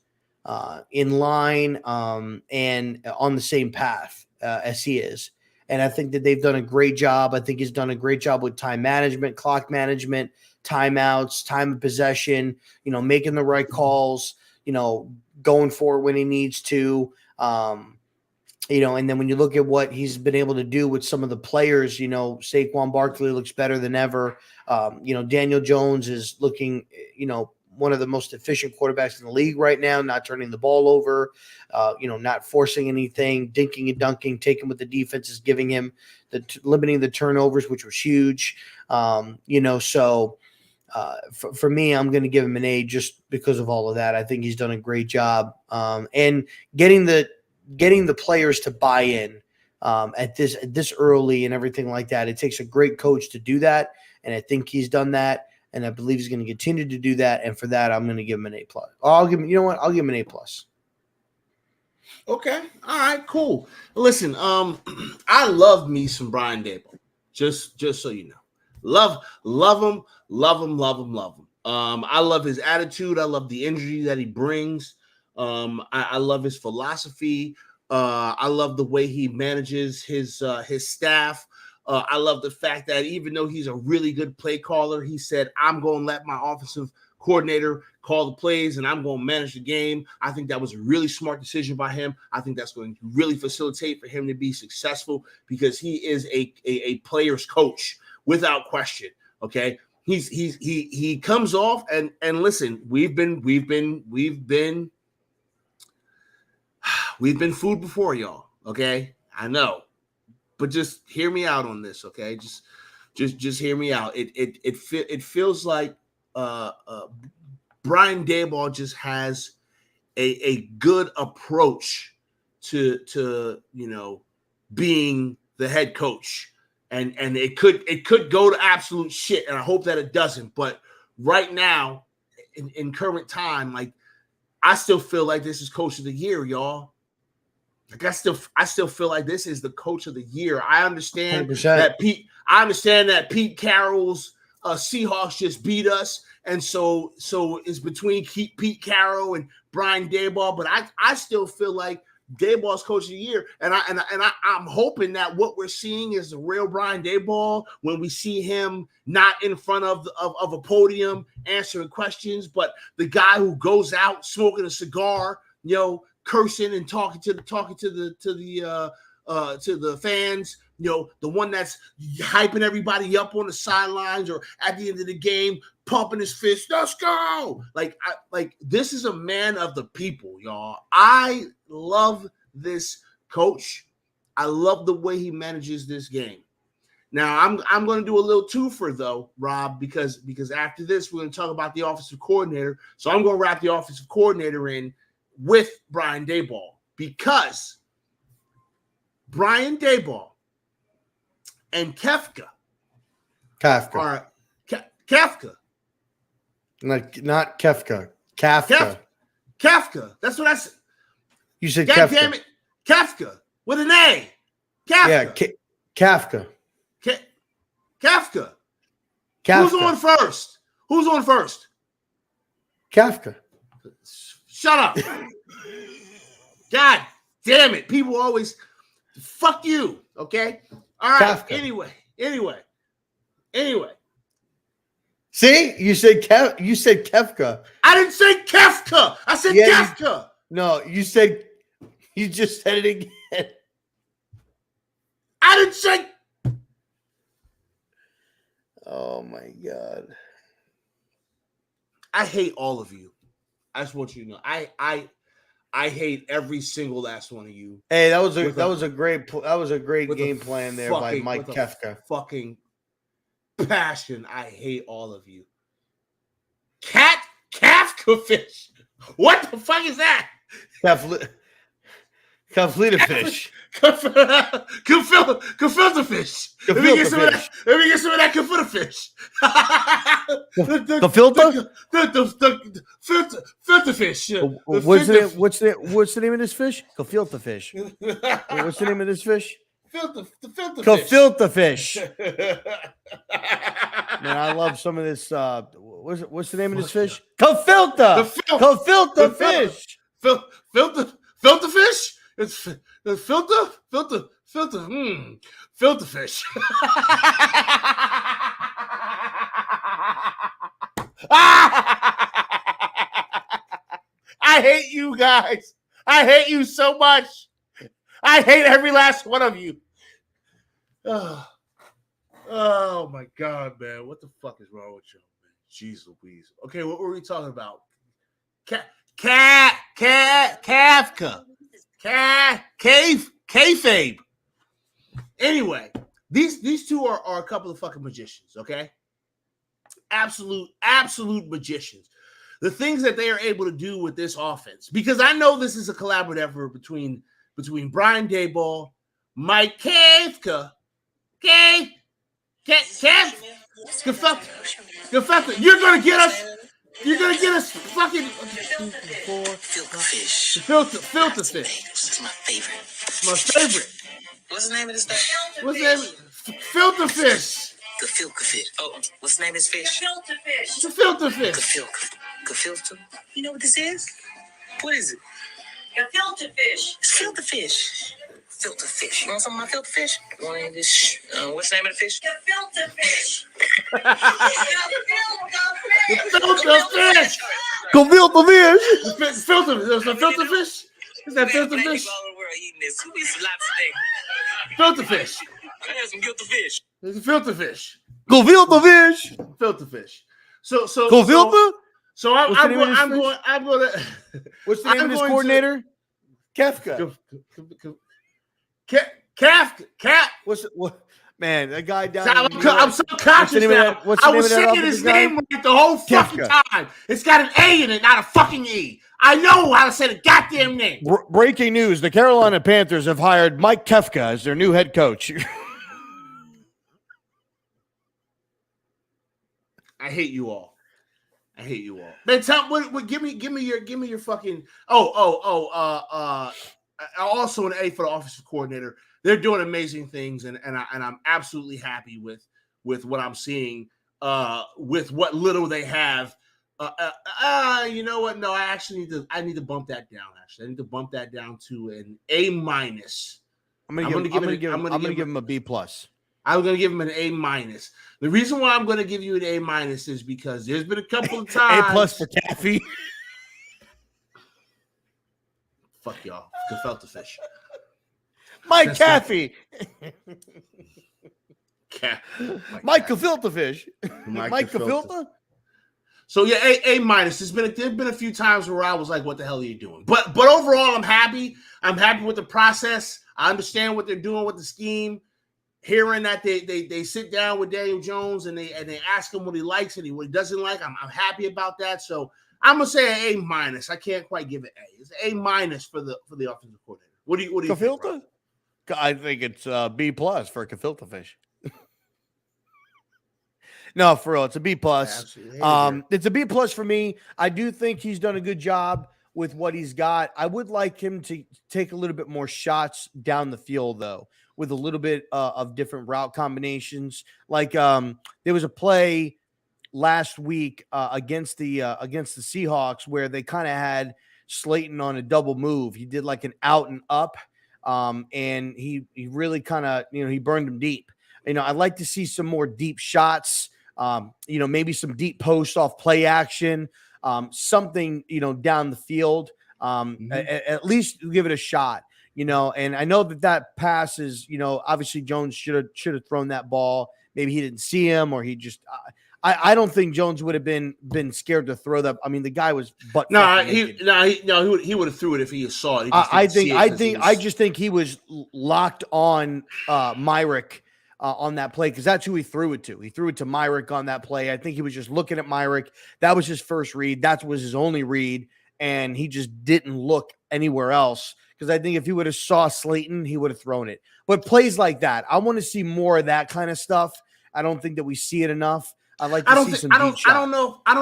in line and on the same path as he is. And I think that they've done a great job. I think he's done a great job with time management, clock management, timeouts, time of possession, making the right calls, going for it when he needs to. And then when you look at what he's been able to do with some of the players, Saquon Barkley looks better than ever. Daniel Jones is looking, one of the most efficient quarterbacks in the league right now, not turning the ball over, not forcing anything, dinking and dunking, taking what the defense is giving him, limiting the turnovers, which was huge. So for me, I'm going to give him an A just because of all of that. I think he's done a great job. And getting the players to buy in at this early and everything like that. It takes a great coach to do that, and I think he's done that, and I believe he's going to continue to do that. And for that, I'm going to give him an A+. I'll give him an A+. Okay, all right, cool. Listen, I love me some Brian Dable. Just so you know, love him. I love his attitude. I love the energy that he brings. I love his philosophy. I love the way he manages his staff. I love the fact that even though he's a really good play caller, he said, I'm going to let my offensive coordinator call the plays and I'm going to manage the game. I think that was a really smart decision by him. I think that's going to really facilitate for him to be successful because he is a player's coach without question. Okay. He comes off and listen, we've been food before, y'all. Okay, I know, but just hear me out on this. Okay, just hear me out. It feels like Brian Daboll just has a good approach to being the head coach, and it could go to absolute shit, and I hope that it doesn't. But right now, in current time, like I still feel like this is coach of the year, y'all. Like I still feel like this is the coach of the year. I understand 100%. that Pete Carroll's Seahawks just beat us, and so it's between Pete Carroll and Brian Daboll. But I still feel like Daboll's coach of the year, and I'm hoping that what we're seeing is the real Brian Daboll when we see him not in front of a podium answering questions, but the guy who goes out smoking a cigar, cursing and talking to the fans, the one that's hyping everybody up on the sidelines or at the end of the game, pumping his fist. Let's go! Like this is a man of the people, y'all. I love this coach. I love the way he manages this game. Now I'm going to do a little twofer though, Rob, because after this we're going to talk about the offensive coordinator. So I'm going to wrap the offensive coordinator in with Brian Daboll because Brian Daboll and Kafka Not Kefka. Kafka. Kafka. That's what I said. You said God Kefka. damn it. Kafka. With an A. Kafka. Yeah, Kafka. Kafka. Kafka. Who's on first? Kafka. Shut up. God damn it. People always fuck you. Okay. All right. Kafka. Anyway. See, you said Kefka. I didn't say Kefka. I said Kafka. You just said it again. I didn't say. Oh my God. I hate all of you. I just want you to know. I hate every single last one of you. Hey, that was a great game plan there by Mike Kefka. Fucking passion. I hate all of you. Kafka fish. What the fuck is that? Kaflita fish. Gefilte fish. Let me get some of that gefilte fish. Gefilte? Filter fish. What's the name of this fish? Gefilte fish. What's the name of this fish? Gefilte fish. Man, I love some of this. What's the name of this fish? Gefilte fish. Filter fish? It's filter fish. I hate you guys. I hate you so much. I hate every last one of you. Oh my God, man. What the fuck is wrong with you, man? Jeez Louise. Okay, what were we talking about? Kafka. Kayfabe. Anyway, these two are a couple of fucking magicians, okay? Absolute magicians. The things that they are able to do with this offense, because I know this is a collaborative effort between Brian Daboll, Mike Kafka, Kafka. You're gonna get us fucking filter fish. It's my favorite. My favorite. What's the name of this thing? What's the name? Filter fish. Gefilte fish. Oh, what's the name of this fish? Filter fish. It's a filter fish. Gefilte. You know what this is? What is it? Gefilte fish. It's filter fish. Filter fish. You want some of my filter fish? What's the name of the fish? Gefilte fish. Filter fish. Gefilte fish. Filter. There's a filter fish. Is that filter fish? All over the world eating this. Who eats lots of things? Filter fish. I had some guilty fish. There's a filter fish. Gefilte fish. Filter fish. So Gefilte? I'm going. What's the name of this coordinator? Kefka. Kafka. Man, that guy down. I'm so conscious now. I was saying his name right the whole fucking time. It's got an A in it, not a fucking E. I know how to say the goddamn name. Breaking news: the Carolina Panthers have hired Mike Kefka as their new head coach. I hate you all. Man, what give me your fucking also an A for the offensive coordinator. They're doing amazing things, and I'm absolutely happy with what I'm seeing with what little they have. You know what? No, I need to bump that down. Actually, I need to bump that down to an A minus. I'm gonna give him a B plus. I'm going to give him an A minus. The reason why I'm going to give you an A minus is because there's been a couple of times. A plus for Caffey. Fuck y'all. Gefilte fish. Mike Caffey. Mike Gefilte fish. Mike Gefilte. So yeah, A minus. There's been a few times where I was like, "What the hell are you doing?" But overall, I'm happy. I'm happy with the process. I understand what they're doing with the scheme. Hearing that they sit down with Daniel Jones and they ask him what he likes and what he doesn't like, I'm happy about that. So I'm gonna say an A minus. I can't quite give it A. It's A minus for the offensive coordinator. What do you Gefilte? think? I think it's B plus for Gefilte fish. No, for real, it's a B plus. Absolutely. Hated it. It's a B plus for me. I do think he's done a good job with what he's got. I would like him to take a little bit more shots down the field, though, with a little bit of different route combinations. Like there was a play last week against the Seahawks where they kind of had Slayton on a double move. He did like an out and up, and he really kind of he burned him deep. I'd like to see some more deep shots. Maybe some deep post off play action, something down the field. At least give it a shot. And I know that pass is obviously Jones should have thrown that ball. Maybe he didn't see him, or he just. I don't think Jones would have been scared to throw that. I mean, the guy was he would have threw it if he saw it. I just think he was locked on Myrick on that play because that's who he threw it to. He threw it to Myrick on that play. I think he was just looking at Myrick. That was his first read. That was his only read, and he just didn't look anywhere else. Because I think if he would have saw Slayton, he would have thrown it. But plays like that, I want to see more of that kind of stuff. I don't think that we see it enough. I'd like to see some deep shots. I don't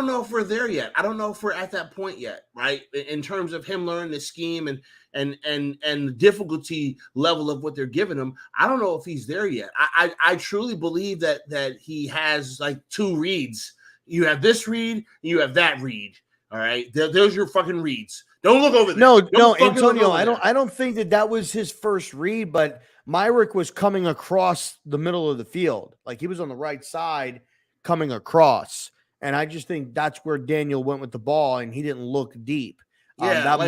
know if we're there yet. I don't know if we're at that point yet, right? In terms of him learning the scheme and the difficulty level of what they're giving him. I don't know if he's there yet. I truly believe that he has like two reads. You have this read, you have that read. All right. There's your fucking reads. Don't look over there. No, Antonio, I don't think that was his first read, but Myrick was coming across the middle of the field. Like he was on the right side coming across. And I just think that's where Daniel went with the ball and he didn't look deep. That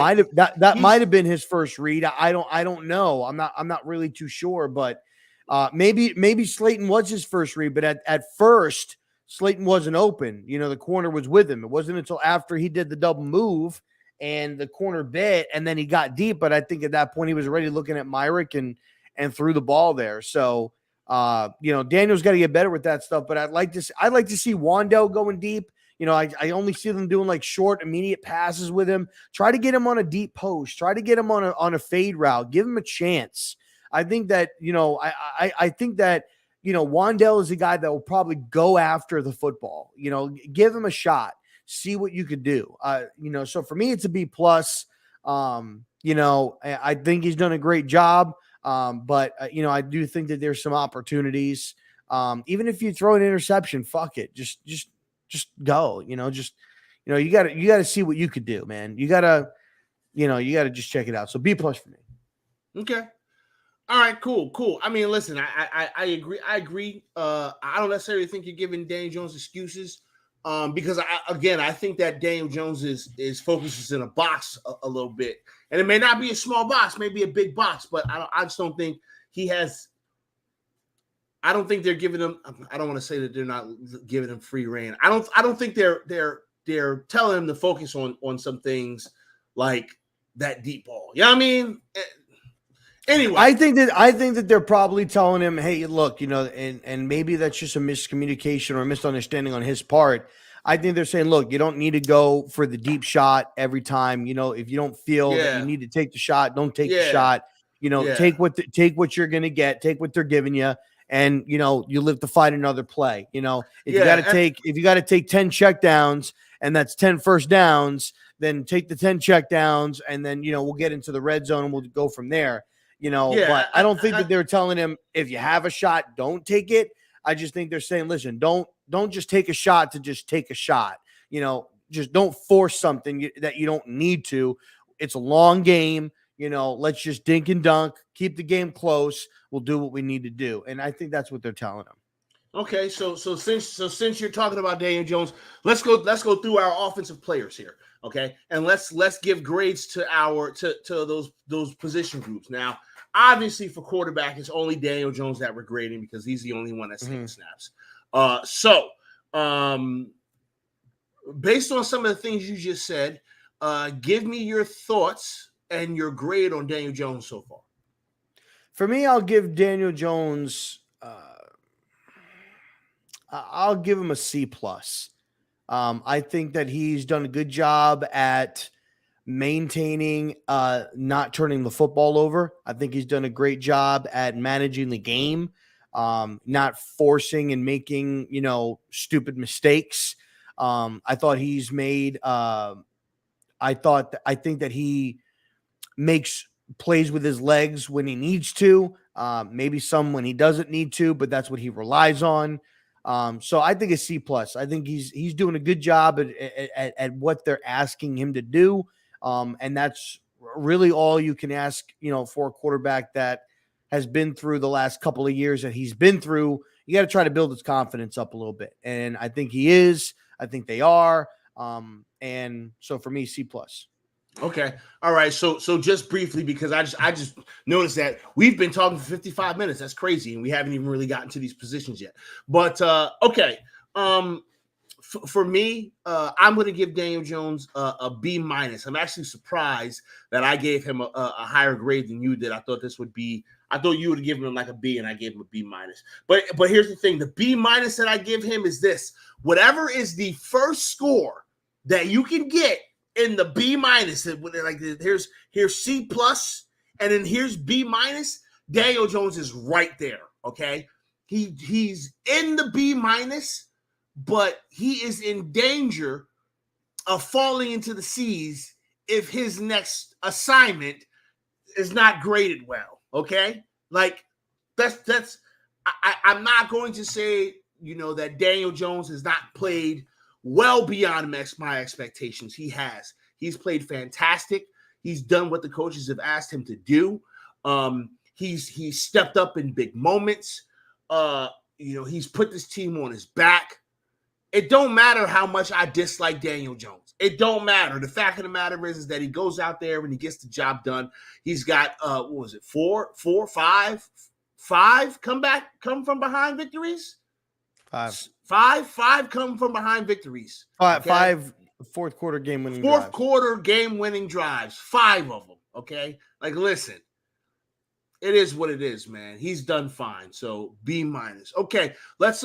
might have been his first read. I don't know. I'm not really too sure, but maybe Slayton was his first read, but at first Slayton wasn't open. The corner was with him. It wasn't until after he did the double move and the corner bit and then he got deep. But I think at that point he was already looking at Myrick and threw the ball there. So Daniel's got to get better with that stuff, but I'd like to see Wandell going deep. I only see them doing like short, immediate passes with him. Try to get him on a deep post. Try to get him on a fade route. Give him a chance. I think that, I think that, Wandell is a guy that will probably go after the football. Give him a shot. See what you could do. So for me, it's a B plus. I think he's done a great job. But I do think that there's some opportunities. Even if you throw an interception, fuck it. Just go, you gotta see what you could do, man. You gotta just check it out. So B plus for me. Okay. All right, cool. I mean, listen, I agree. I don't necessarily think you're giving Daniel Jones excuses. Because I think that Daniel Jones is focuses in a box a little bit, and it may not be a small box, maybe a big box, but I just don't think he has. I don't think they're giving him. I don't want to say that they're not giving him free reign. I don't think they're telling him to focus on some things like that deep ball. You know what I mean? Anyway, I think that they're probably telling him, hey, look, and maybe that's just a miscommunication or a misunderstanding on his part. I think they're saying, look, you don't need to go for the deep shot every time. If you don't feel that you need to take the shot, don't take the shot. Take what you're going to get, take what they're giving you. And, you live to fight another play. If you got to take 10 checkdowns and that's 10 first downs, then take the 10 checkdowns and then, we'll get into the red zone and we'll go from there. But I don't think that they're telling him if you have a shot, don't take it. I just think they're saying, listen, don't just take a shot to just take a shot. Just don't force something that you don't need to. It's a long game. Let's just dink and dunk, keep the game close. We'll do what we need to do. And I think that's what they're telling him. Okay. So since you're talking about Daniel Jones, let's go through our offensive players here. Okay. And let's give grades to those position groups. Now, obviously for quarterback, it's only Daniel Jones that we're grading because he's the only one that's taking snaps. Based on some of the things you just said, give me your thoughts and your grade on Daniel Jones so far. For me, I'll give Daniel Jones, I'll give him a C plus. I think that he's done a good job at maintaining, not turning the football over. I think he's done a great job at managing the game. not forcing and making, stupid mistakes. I thought he's made, I think that he makes plays with his legs when he needs to, maybe some when he doesn't need to, but that's what he relies on. So I think it's C plus. I think he's doing a good job at what they're asking him to do. And that's really all you can ask, for a quarterback that has been through the last couple of years that he's been through. You got to try to build his confidence up a little bit. And I think he is. I think they are. And so for me, C plus. Okay. All right. So just briefly, because I just noticed that we've been talking for 55 minutes. That's crazy. And we haven't even really gotten to these positions yet. But okay. For me, I'm going to give Daniel Jones a B minus. I'm actually surprised that I gave him a higher grade than you did. I thought you would have given him like a B, and I gave him a B minus. But here's the thing: the B minus that I give him is this: whatever is the first score that you can get in the B minus, like here's C plus, and then here's B minus. Daniel Jones is right there. Okay, he's in the B minus, but he is in danger of falling into the C's if his next assignment is not graded well. Okay, like that's I'm not going to say that Daniel Jones has not played well beyond my expectations. He has. He's played fantastic. He's done what the coaches have asked him to do. He's stepped up in big moments. He's put this team on his back. It don't matter how much I dislike Daniel Jones. It don't matter. The fact of the matter is that he goes out there and he gets the job done. He's got five come from behind victories? Five come from behind victories. Five fourth quarter game winning drives. Quarter game winning drives. 5 of them. Okay. Like, listen, it is what it is, man. He's done fine. So B minus. Okay. Let's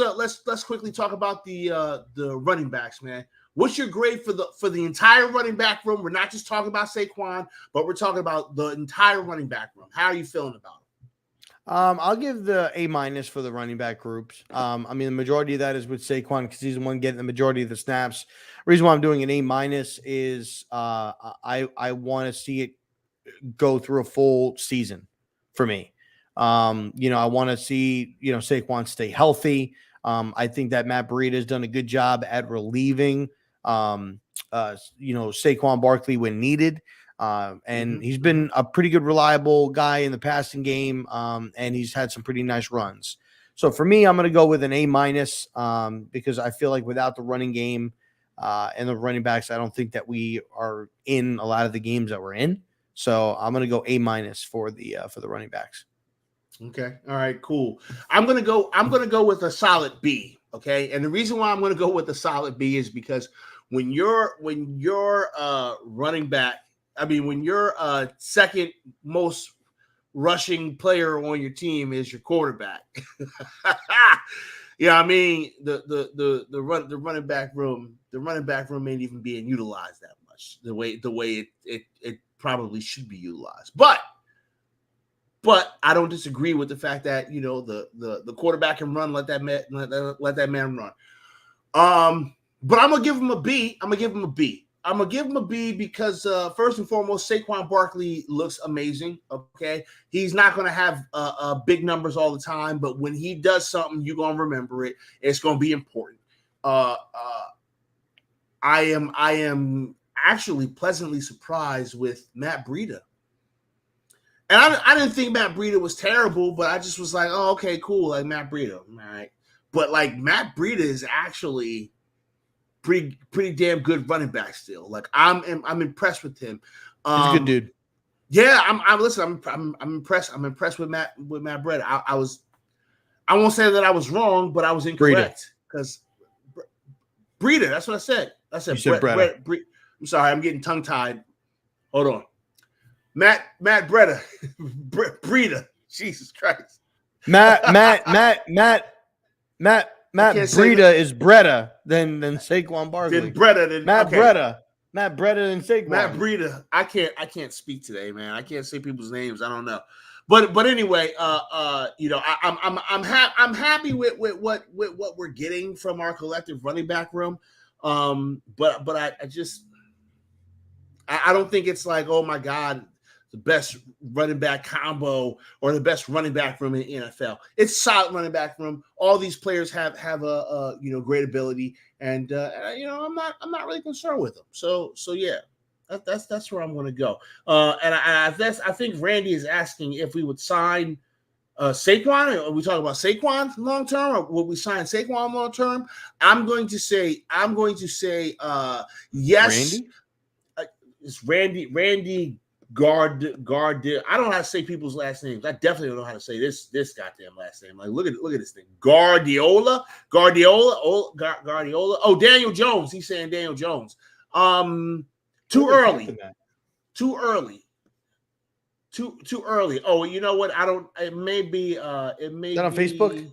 quickly talk about the running backs, man. What's your grade for the entire running back room? We're not just talking about Saquon, but we're talking about the entire running back room. How are you feeling about it? I'll give the A minus for the running back groups. The majority of that is with Saquon because he's the one getting the majority of the snaps. Reason why I'm doing an A minus is I want to see it go through a full season for me. I want to see Saquon stay healthy. I think that Matt Breida has done a good job at relieving Saquon Barkley when needed. And he's been a pretty good, reliable guy in the passing game. And he's had some pretty nice runs. So for me, I'm going to go with an A minus because I feel like without the running game and the running backs, I don't think that we are in a lot of the games that we're in. So I'm going to go A minus for the running backs. Okay. All right, cool. I'm going to go with a solid B. Okay. And the reason why I'm going to go with a solid B is because when you're running back, when your second most rushing player on your team is your quarterback, the running back room ain't even being utilized that much the way it probably should be utilized. But I don't disagree with the fact that the quarterback can run, let that man run. But I'm gonna give him a B. I'm gonna give him a B because first and foremost, Saquon Barkley looks amazing. Okay, he's not gonna have big numbers all the time, but when he does something, you're gonna remember it. It's gonna be important. I am actually pleasantly surprised with Matt Breida. And I didn't think Matt Breida was terrible, but I just was like, oh, okay, cool, like Matt Breida, all right. But like Matt Breida is actually pretty damn good running back still. Like I'm impressed with him. He's a good dude. Yeah, I'm impressed. I'm impressed with Matt Breida. I won't say that I was wrong, but I was incorrect because Breida. That's what I said. I said Breida. I'm sorry, I'm getting tongue tied. Hold on. Matt Breida. Breida. Jesus Christ. Matt Breida is Breida than Saquon Barkley. Then Breida. Matt Breida than Saquon. Matt Breida. I can't speak today, man. I can't say people's names. I don't know. but anyway, I'm happy with what we're getting from our collective running back room. But I don't think it's like, oh my God, the best running back combo or the best running back room in the NFL. It's solid running back room. All these players have a great ability, and I'm not really concerned with them. So yeah, that's where I'm going to go. And I think Randy is asking if we would sign Saquon. Are we talking about Saquon long term, or would we sign Saquon long term? I'm going to say yes. Randy? It's Randy Gard. I don't know how to say people's last names. I definitely don't know how to say this goddamn last name. Like, look at this thing. Guardiola. Oh, Daniel Jones. He's saying Daniel Jones. Too early. Too early. Oh, you know what? It may be. It may. Is that on Facebook?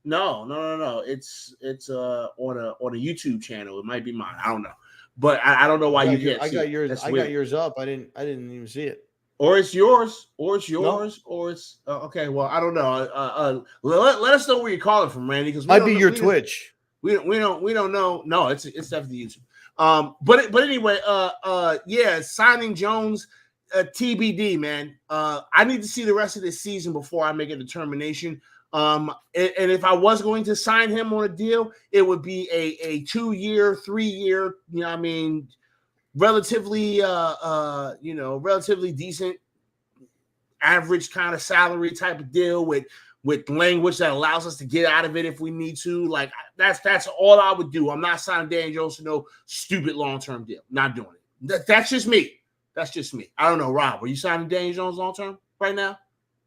No. It's on a YouTube channel. It might be mine. I don't know. But I don't know why you can't. I got yours. That's I weird. got yours up. I didn't even see it. Or it's yours. No. Or it's okay. Well, I don't know. Let us know where you're calling from, Randy. Because might be your Twitch. We don't know. No, it's definitely YouTube. But anyway, yeah, signing Jones, TBD, man. I need to see the rest of this season before I make a determination. And if I was going to sign him on a deal, it would be a 2-year, 3-year, relatively relatively decent average kind of salary type of deal with language that allows us to get out of it if we need to. Like, that's all I would do. I'm not signing Dan Jones to no stupid long-term deal. Not doing it. That's just me. I don't know, Rob. Are you signing Dan Jones long-term right now?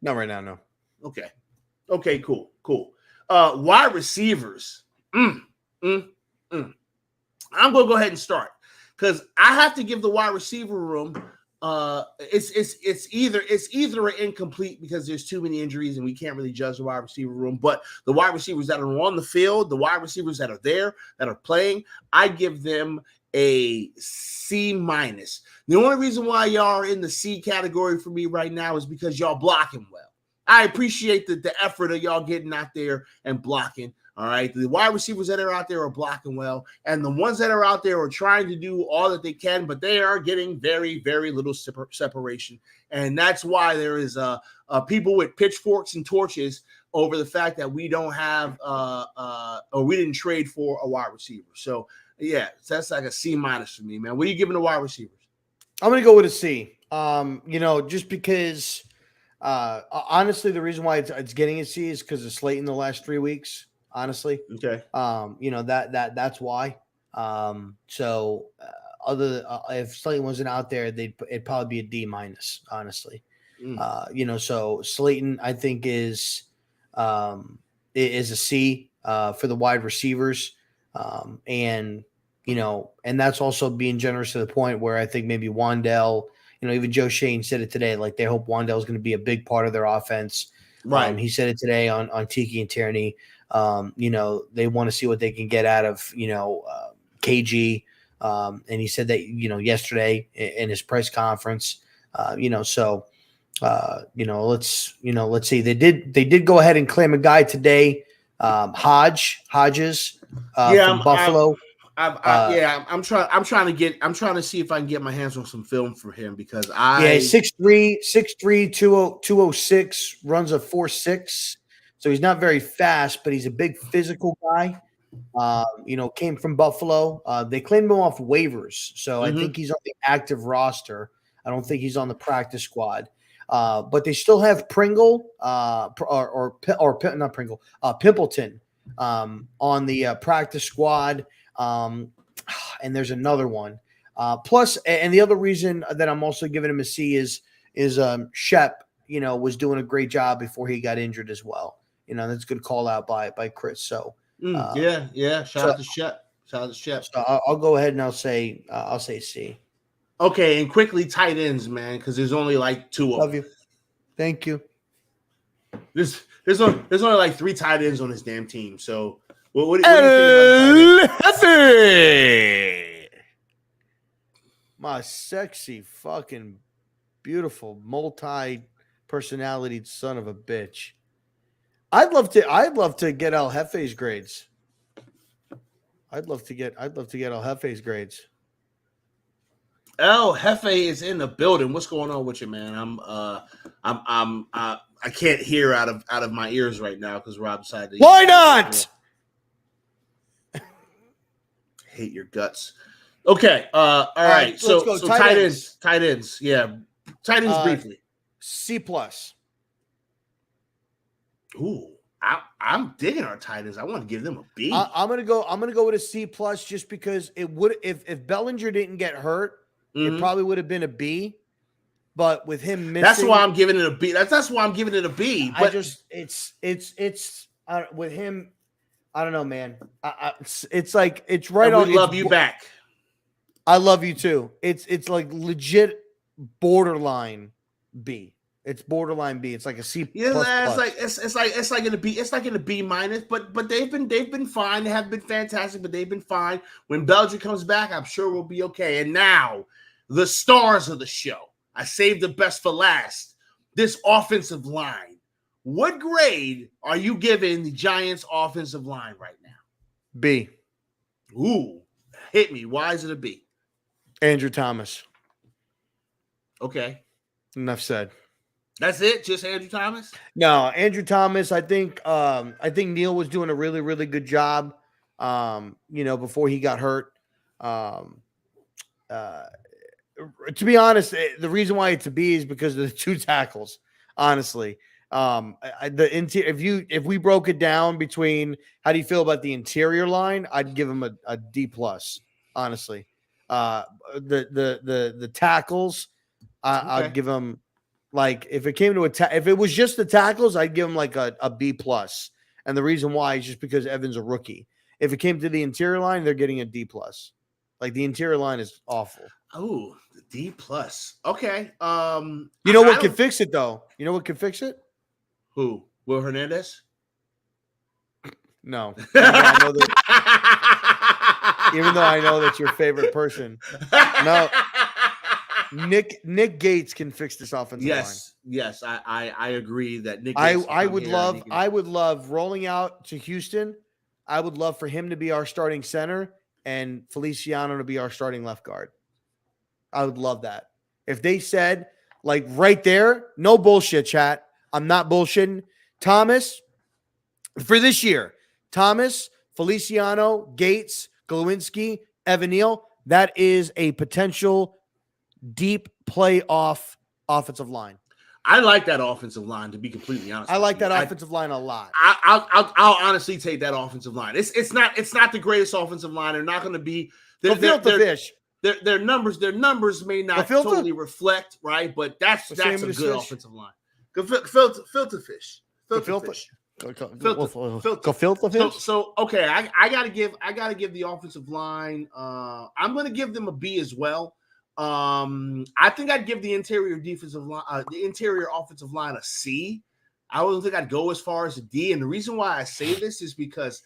Not right now, no. Okay, cool. Wide receivers. I'm going to go ahead and start because I have to give the wide receiver room. It's either an incomplete because there's too many injuries and we can't really judge the wide receiver room. But the wide receivers that are on the field, the wide receivers that are there that are playing, I give them a C-. The only reason why y'all are in the C category for me right now is because y'all blocking well. I appreciate the effort of y'all getting out there and blocking. All right. The wide receivers that are out there are blocking well. And the ones that are out there are trying to do all that they can, but they are getting very, very little separation. And that's why there is people with pitchforks and torches over the fact that we don't have or we didn't trade for a wide receiver. So, yeah, that's like a C- for me, man. What are you giving the wide receivers? I'm going to go with a C. Just because honestly, the reason why it's getting a C is because it's late in the last 3 weeks. Honestly, okay. That's why. If Slayton wasn't out there, it'd probably be a D-. Honestly, so Slayton I think is a C for the wide receivers, and that's also being generous to the point where I think maybe Wan'Dale. Even Joe Shane said it today. Like, they hope Wan'Dale is going to be a big part of their offense. Right. He said it today on Tiki and Tierney. They want to see what they can get out of KG. And he said that yesterday in his press conference. Let's see. They did go ahead and claim a guy today. Hodges from Buffalo. I'm trying to see if I can get my hands on some film for him because 6'3", 206, runs a 4.6. So he's not very fast, but he's a big physical guy. Came from Buffalo. They claimed him off waivers, so I think he's on the active roster. I don't think he's on the practice squad. But they still have Pringle Pimpleton on the practice squad. And there's another one. Plus, and the other reason that I'm also giving him a C is Shep, was doing a great job before he got injured as well. That's a good call out by Chris. So yeah. Shout out to Shep. So I'll go ahead and I'll say C. Okay, and quickly tight ends, man, because there's only like 2 of them. Love you. Thank you. There's only like 3 tight ends on this damn team. So what do you think about my sexy fucking beautiful multi-purpose personality son of a bitch. I'd love to get El Jefe's grades. I'd love to get El Jefe's grades. El Jefe is in the building. What's going on with you, man? I can't hear out of my ears right now because Rob decided to. Why not? Hate your guts. Okay. All right. So let's go. So Tight ends. Tight ends. Yeah. Tight ends briefly. C+. Ooh. I'm digging our tight ends. I want to give them a B. I'm gonna go with a C+ just because it would if Bellinger didn't get hurt, it probably would have been a B. But with him missing, that's why I'm giving it a B. That's why I'm giving it a B. But it's with him. I don't know, man. It's like it's right on. We love you back. I love you too. It's like legit borderline B. It's borderline B. It's like a C++. Yeah, it's like in a B. It's like in a B minus. But they've been fine. They have been fantastic, but they've been fine. When Belgium comes back, I'm sure we'll be okay. And now, the stars of the show. I saved the best for last. This offensive line. What grade are you giving the Giants' offensive line right now? B. Ooh, hit me. Why is it a B? Andrew Thomas. Okay. Enough said. That's it? Just Andrew Thomas? No, Andrew Thomas. I think Neil was doing a really, really good job. Before he got hurt. To be honest, the reason why it's a B is because of the two tackles. Honestly, if we broke it down between how do you feel about the interior line, I'd give him a D+. Honestly, the tackles, I'd give him like if it came to if it was just the tackles, I'd give him like a B+. And the reason why is just because Evan's a rookie. If it came to the interior line, they're getting a D+. Like the interior line is awful. Oh, the D+. Okay. You know what can fix it though? You know what can fix it? Who? Will Hernandez? No. Even though I know that's your favorite person. No. Nick Gates can fix this offensive line. Yes, I agree that Nick. I would love rolling out to Houston. I would love for him to be our starting center and Feliciano to be our starting left guard. I would love that. If they said, like right there, no bullshit, chat. I'm not bullshitting. Thomas, for this year, Thomas, Feliciano, Gates, Glowinski, Evan Neal, that is a potential deep playoff offensive line. I like that offensive line, to be completely honest. I like that offensive line a lot. I'll honestly take that offensive line. It's not the greatest offensive line. They're not going to be. Their numbers may not totally reflect, right? But that's a good offensive line. Filter fish. So okay, I gotta give the offensive line. I'm gonna give them a B as well. I think I'd give the interior offensive line a C. I don't think I'd go as far as a D. And the reason why I say this is because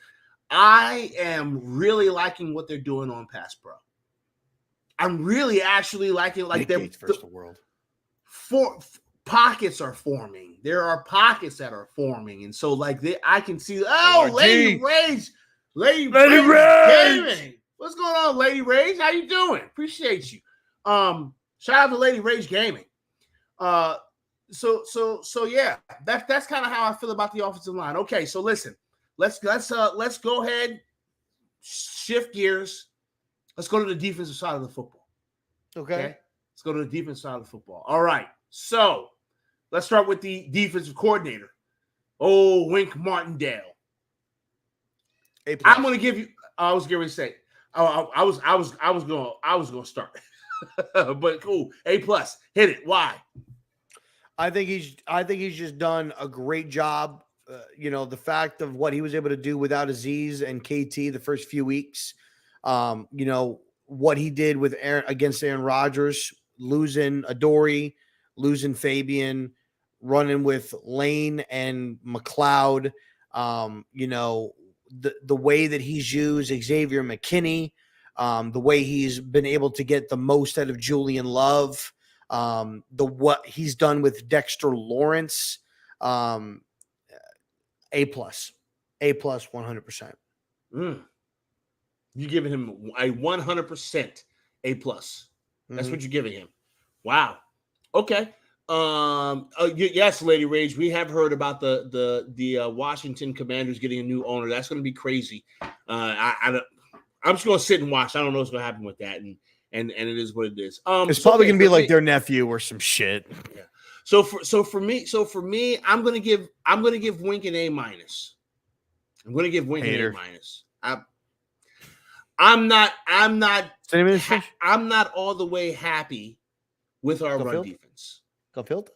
I am really liking what they're doing on pass pro. I'm really actually liking pockets are forming. There are pockets that are forming, and so I can see. Oh, Lady Rage. What's going on, Lady Rage? How you doing? Appreciate you. Shout out to Lady Rage Gaming. So yeah, that's kind of how I feel about the offensive line. Okay, so listen, let's go ahead, shift gears. Let's go to the defensive side of the football. Okay? Let's go to the defensive side of the football. All right. So let's start with the defensive coordinator. Oh, Wink Martindale. I'm going to give you. I was going to say. I was going to start. But cool. A+. Hit it. Why? I think he's just done a great job. The fact of what he was able to do without Aziz and KT the first few weeks. What he did with against Aaron Rodgers, losing Adoree, losing Fabian, running with Lane and McLeod. The way that he's used Xavier McKinney, the way he's been able to get the most out of Julian Love. What he's done with Dexter Lawrence, A+, 100%. You giving him a 100% A+. That's what you're giving him. Wow. Okay. Yes, Lady Rage, we have heard about the Washington Commanders getting a new owner. That's going to be crazy. I'm just going to sit and watch. I don't know what's going to happen with that, and it is what it is. It's probably going to be like their nephew or some shit. Yeah. So for me, I'm going to give Wink an A-. I'm going to give Wink Hater. an A-. I'm not all the way happy with our run defense. Go Field.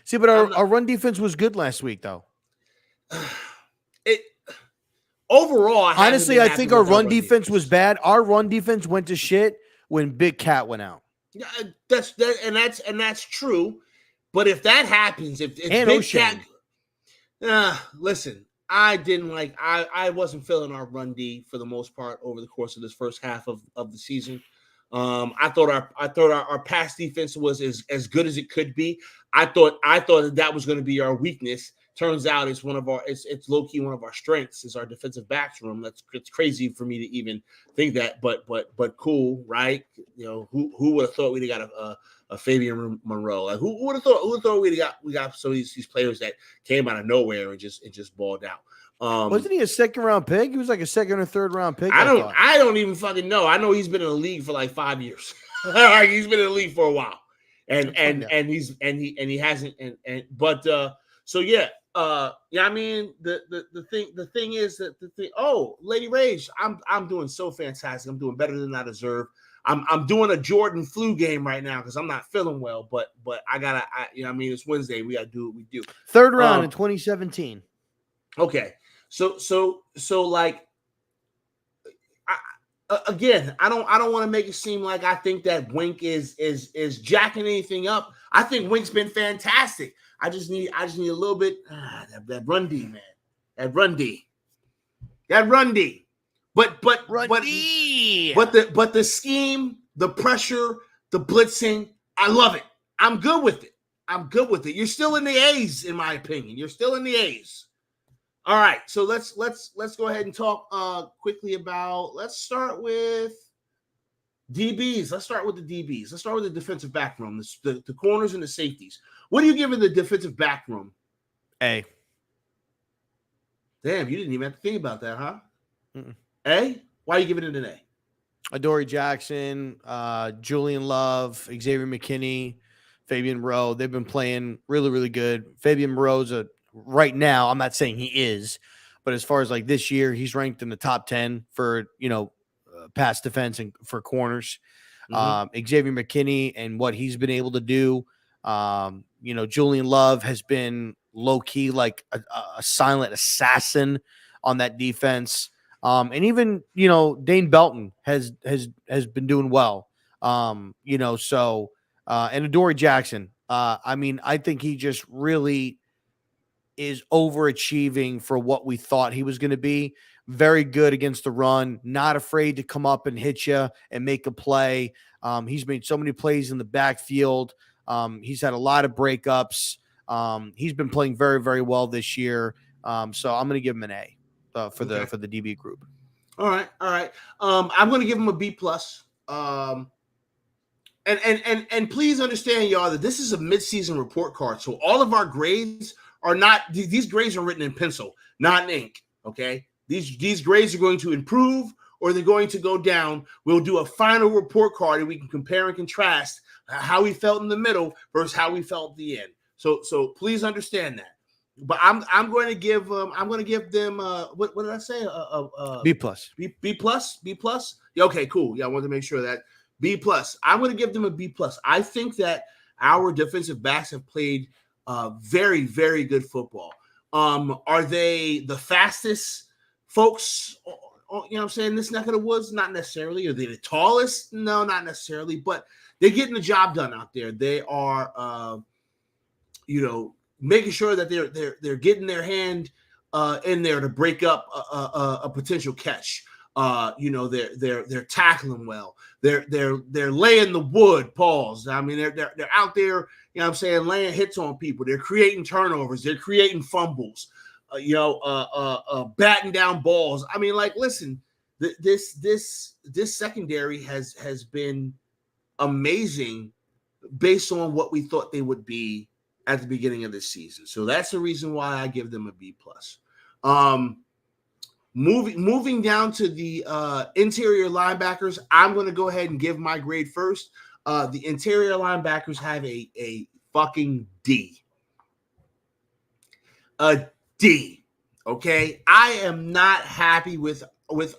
See, but our run defense was good last week, though. Overall, honestly, I think our run defense was bad. Our run defense went to shit when Big Cat went out. Yeah, that's true. But if that happens, if and Big O'Shea. Cat, listen, I wasn't feeling our run D for the most part over the course of this first half of the season. I thought our pass defense was as good as it could be. I thought that was going to be our weakness. Turns out it's it's low key one of our strengths is our defensive backs room. It's crazy for me to even think that, but cool, right? You know, who would have thought we'd have got a Fabian Monroe? Like who would have thought we got some of these players that came out of nowhere and just balled out. Wasn't he a second round pick? He was like a second or third round pick. I don't even fucking know. I know he's been in the league for like 5 years. He's been in the league for a while, and he hasn't. So yeah. I mean the thing is that Lady Rage, I'm doing so fantastic. I'm doing better than I deserve. I'm doing a Jordan flu game right now because I'm not feeling well, but it's Wednesday. We gotta do what we do. Third round in 2017. Okay. So like again, I don't want to make it seem like I think that Wink is jacking anything up. I think Wink's been fantastic. I just need a little bit that run D, man. That run D. But the scheme, the pressure, the blitzing, I love it. I'm good with it. You're still in the A's, in my opinion. You're still in the A's. All right, so let's go ahead and talk quickly about. Let's start with DBs. Let's start with the DBs. Let's start with the defensive back room, the corners and the safeties. What are you giving the defensive back room? A. Damn, you didn't even have to think about that, huh? A? Why are you giving it an A? Adoree Jackson, Julian Love, Xavier McKinney, Fabian Moreau. They've been playing really, really good. Fabian Moreau's right now, I'm not saying he is, but as far as like this year, he's ranked in the top 10 for, pass defense and for corners. Xavier McKinney and what he's been able to do. Julian Love has been low key like a silent assassin on that defense. And even, Dane Belton has been doing well. And Adoree Jackson, I think he just really is overachieving for what we thought he was going to be. Very good against the run, not afraid to come up and hit you and make a play. He's made so many plays in the backfield. He's had a lot of breakups. He's been playing very, very well this year. So I'm going to give him an A for the DB group. All right. I'm going to give him a B+. And please understand, y'all, that this is a midseason report card. So all of our grades are not, these grades are written in pencil, not in ink. Okay. These grades are going to improve or they're going to go down. We'll do a final report card and we can compare and contrast how we felt in the middle versus how we felt at the end. So please understand that. But I'm going to give them what did I say? B+. B+. Yeah, okay, cool. Yeah, I wanted to make sure that B+. I'm going to give them a B+. I think that our defensive backs have played very, very good football. Are they the fastest folks? You know what I'm saying? This neck of the woods, not necessarily. Are they the tallest? No, not necessarily. But they're getting the job done out there. They are, making sure that they're getting their hand in there to break up a potential catch. They're tackling well. They're laying the wood. Pause. I mean, they're out there. You know what I'm saying, laying hits on people. They're creating turnovers. They're creating fumbles. Batting down balls. I mean, like, listen, this secondary has been amazing based on what we thought they would be at the beginning of this season. So that's the reason why I give them a B+. Moving down to the interior linebackers, I'm going to go ahead and give my grade first. The interior linebackers have a fucking D. A D. Okay? I am not happy with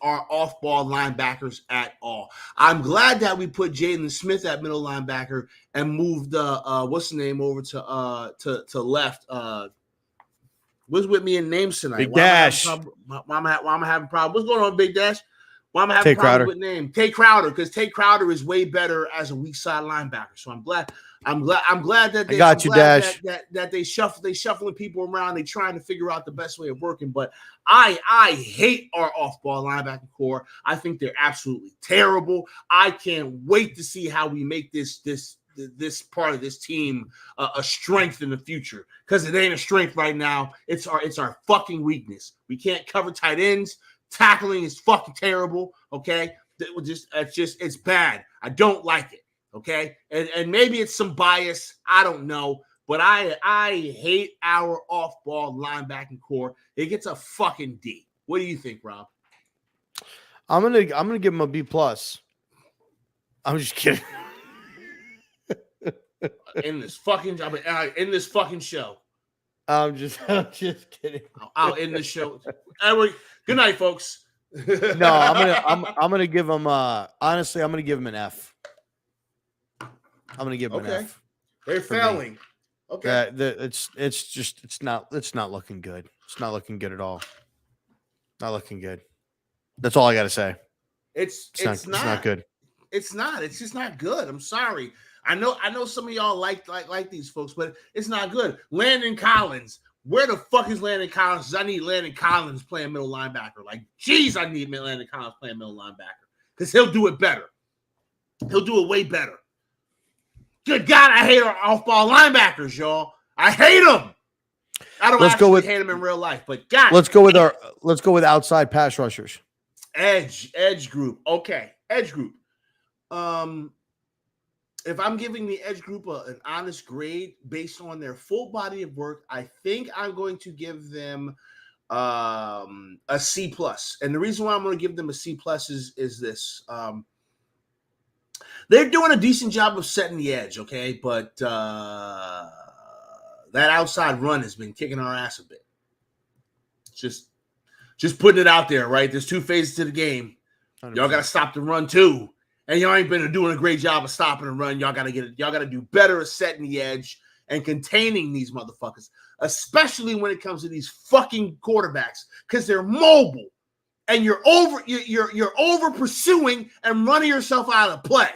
our off-ball linebackers at all. I'm glad that we put Jaden Smith at middle linebacker and moved what's the name over to left. What's with me in names tonight? Big Dash. Why am I having problems? What's going on, Big Dash? Why am I having Tay Crowder. problems with name? Tay Crowder, because Tay Crowder is way better as a weak side linebacker. So I'm glad that they got you, Dash. that they shuffling people around. They trying to figure out the best way of working. But I hate our off-ball linebacking core. I think they're absolutely terrible. I can't wait to see how we make this part of this team a strength in the future, because it ain't a strength right now. It's our fucking weakness. We can't cover tight ends. Tackling is fucking terrible. Okay, it's bad. I don't like it. Okay, and maybe it's some bias. I don't know, but I hate our off-ball linebacking core. It gets a fucking D. What do you think, Rob? I'm gonna give him a B+. I'm just kidding. In this fucking show. I'm just kidding. I'll end the show. Anyway, good night, folks. No, I'm gonna give him honestly, I'm gonna give him an F. I'm gonna give him an F. They're failing. Okay. It's not looking good. It's not looking good at all. Not looking good. That's all I gotta say. It's not good. It's not. It's just not good. I'm sorry. I know some of y'all like these folks, but it's not good. Landon Collins. Where the fuck is Landon Collins? I need Landon Collins playing middle linebacker. Like, geez, I need Landon Collins playing middle linebacker, because he'll do it better. He'll do it way better. Good God, I hate our off-ball linebackers, y'all. I hate them. I don't actually hate them in real life, but God. Let's go with outside pass rushers. Edge group. Okay, edge group. If I'm giving the edge group an honest grade based on their full body of work, I think I'm going to give them a C+. And the reason why I'm going to give them a C+ is this. They're doing a decent job of setting the edge, okay? But that outside run has been kicking our ass a bit. Just putting it out there, right? There's two phases to the game. 100%. Y'all got to stop the run too. And y'all ain't been doing a great job of stopping the run. Y'all got to do better at setting the edge and containing these motherfuckers, especially when it comes to these fucking quarterbacks, because they're mobile and you're over pursuing and running yourself out of the play.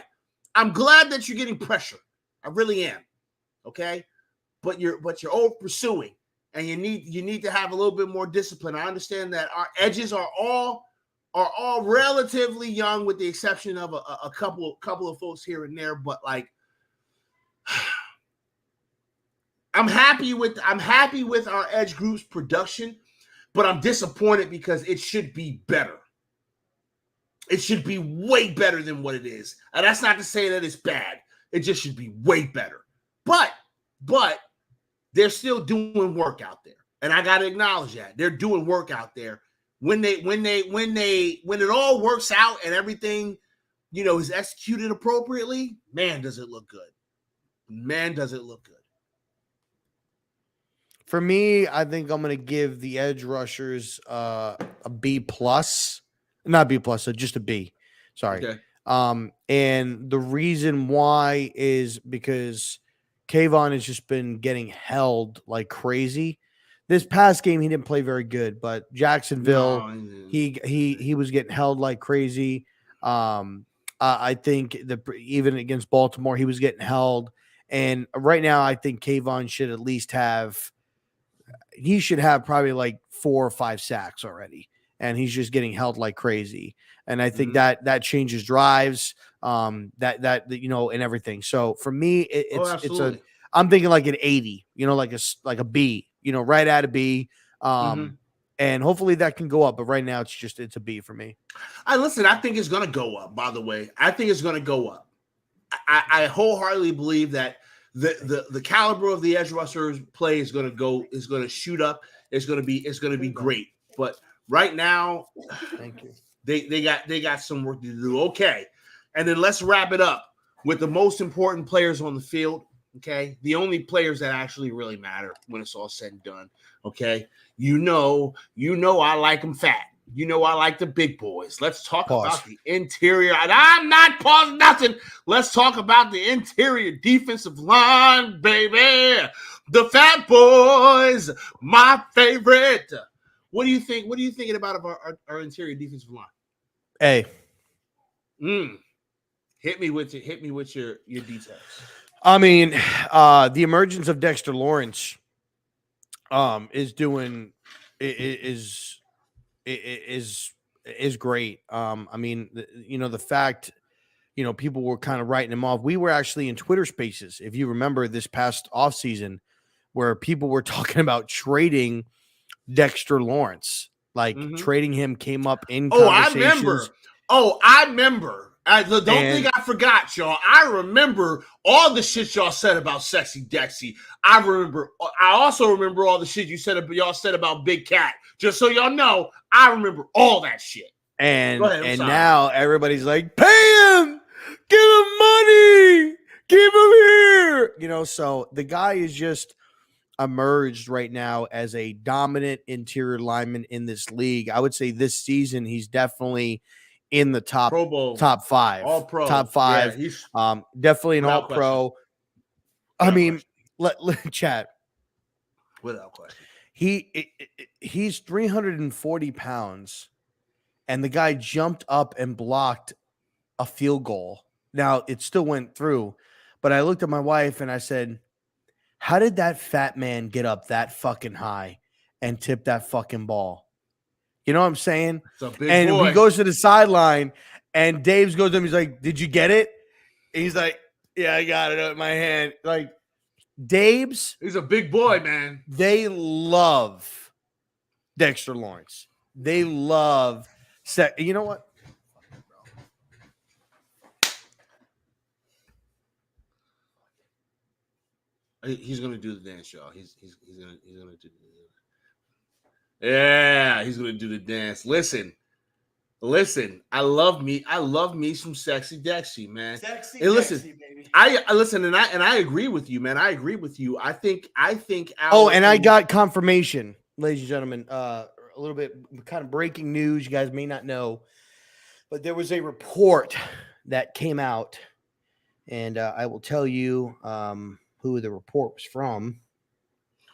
I'm glad that you're getting pressure. I really am. Okay? But you're over pursuing, and you need to have a little bit more discipline. I understand that our edges are all relatively young, with the exception of a couple of folks here and there. But like, I'm happy with our edge group's production, but I'm disappointed because it should be better. It should be way better than what it is. And that's not to say that it's bad. It just should be way better. But they're still doing work out there. And I got to acknowledge that. They're doing work out there. When it all works out and everything, is executed appropriately, man, does it look good. Man, does it look good. For me, I think I'm going to give the edge rushers a B+. Not B+, just a B. Sorry. Okay. And the reason why is because Kayvon has just been getting held like crazy. This past game, he didn't play very good, but Jacksonville, he was getting held like crazy. I think even against Baltimore, he was getting held. And right now, I think Kayvon should at least have probably like 4 or 5 sacks already. and he's just getting held like crazy. And I think Mm-hmm. that changes drives, that you know, and everything. So for me, Absolutely. I'm thinking like an 80, you know, like a B, you know, right at a B. Mm-hmm. And hopefully that can go up. But right now it's a B for me. Listen, I think it's going to go up, by the way. I think it's going to go up. I wholeheartedly believe that the caliber of the edge rushers play is going to shoot up. It's going to be great. But right now, Thank you. they got some work to do. Okay. And then let's wrap it up with the most important players on the field. Okay. The only players that actually really matter when it's all said and done. Okay. You know, I like them fat. You know, I like the big boys. Let's talk about the interior. And I'm not pausing nothing. Let's talk about the interior defensive line, baby. The fat boys, my favorite. What do you think? What are you thinking about our interior defensive line? A. Hit me with your details. I mean, the emergence of Dexter Lawrence is great. I mean, you know, the fact, you know, people were kind of writing him off. We were actually in Twitter Spaces, if you remember, this past offseason, where people were talking about trading Dexter Lawrence, like trading him came up in conversations. I remember. Don't think I forgot, y'all. I remember all the shit y'all said about Sexy Dexy. I also remember all the shit y'all said about Big Cat. Just so y'all know, I remember all that shit. And now everybody's like, pay him, give him money, give him here. You know, so the guy is just emerged right now as a dominant interior lineman in this league. I would say this season he's definitely in the top 5, all pro, top 5. Yeah, definitely an all pro. I mean, let chat. Without question. He's 340 pounds, and the guy jumped up and blocked a field goal. Now it still went through, but I looked at my wife and I said, how did that fat man get up that fucking high and tip that fucking ball? You know what I'm saying? And boy. He goes to the sideline, and Dave's goes to him. He's like, did you get it? And he's like, yeah, I got it in my hand. Like, Dave's. He's a big boy, man. They love Dexter Lawrence. They love. You know what? He's gonna do the dance, y'all. He's gonna do the. Yeah, he's gonna do the dance. Listen. I love me some Sexy Dexy, man. Sexy Dexy, baby. I listen, and I agree with you, man. I agree with you. I think. I got confirmation, ladies and gentlemen. A little bit kind of breaking news. You guys may not know, but there was a report that came out, and I will tell you who the report was from.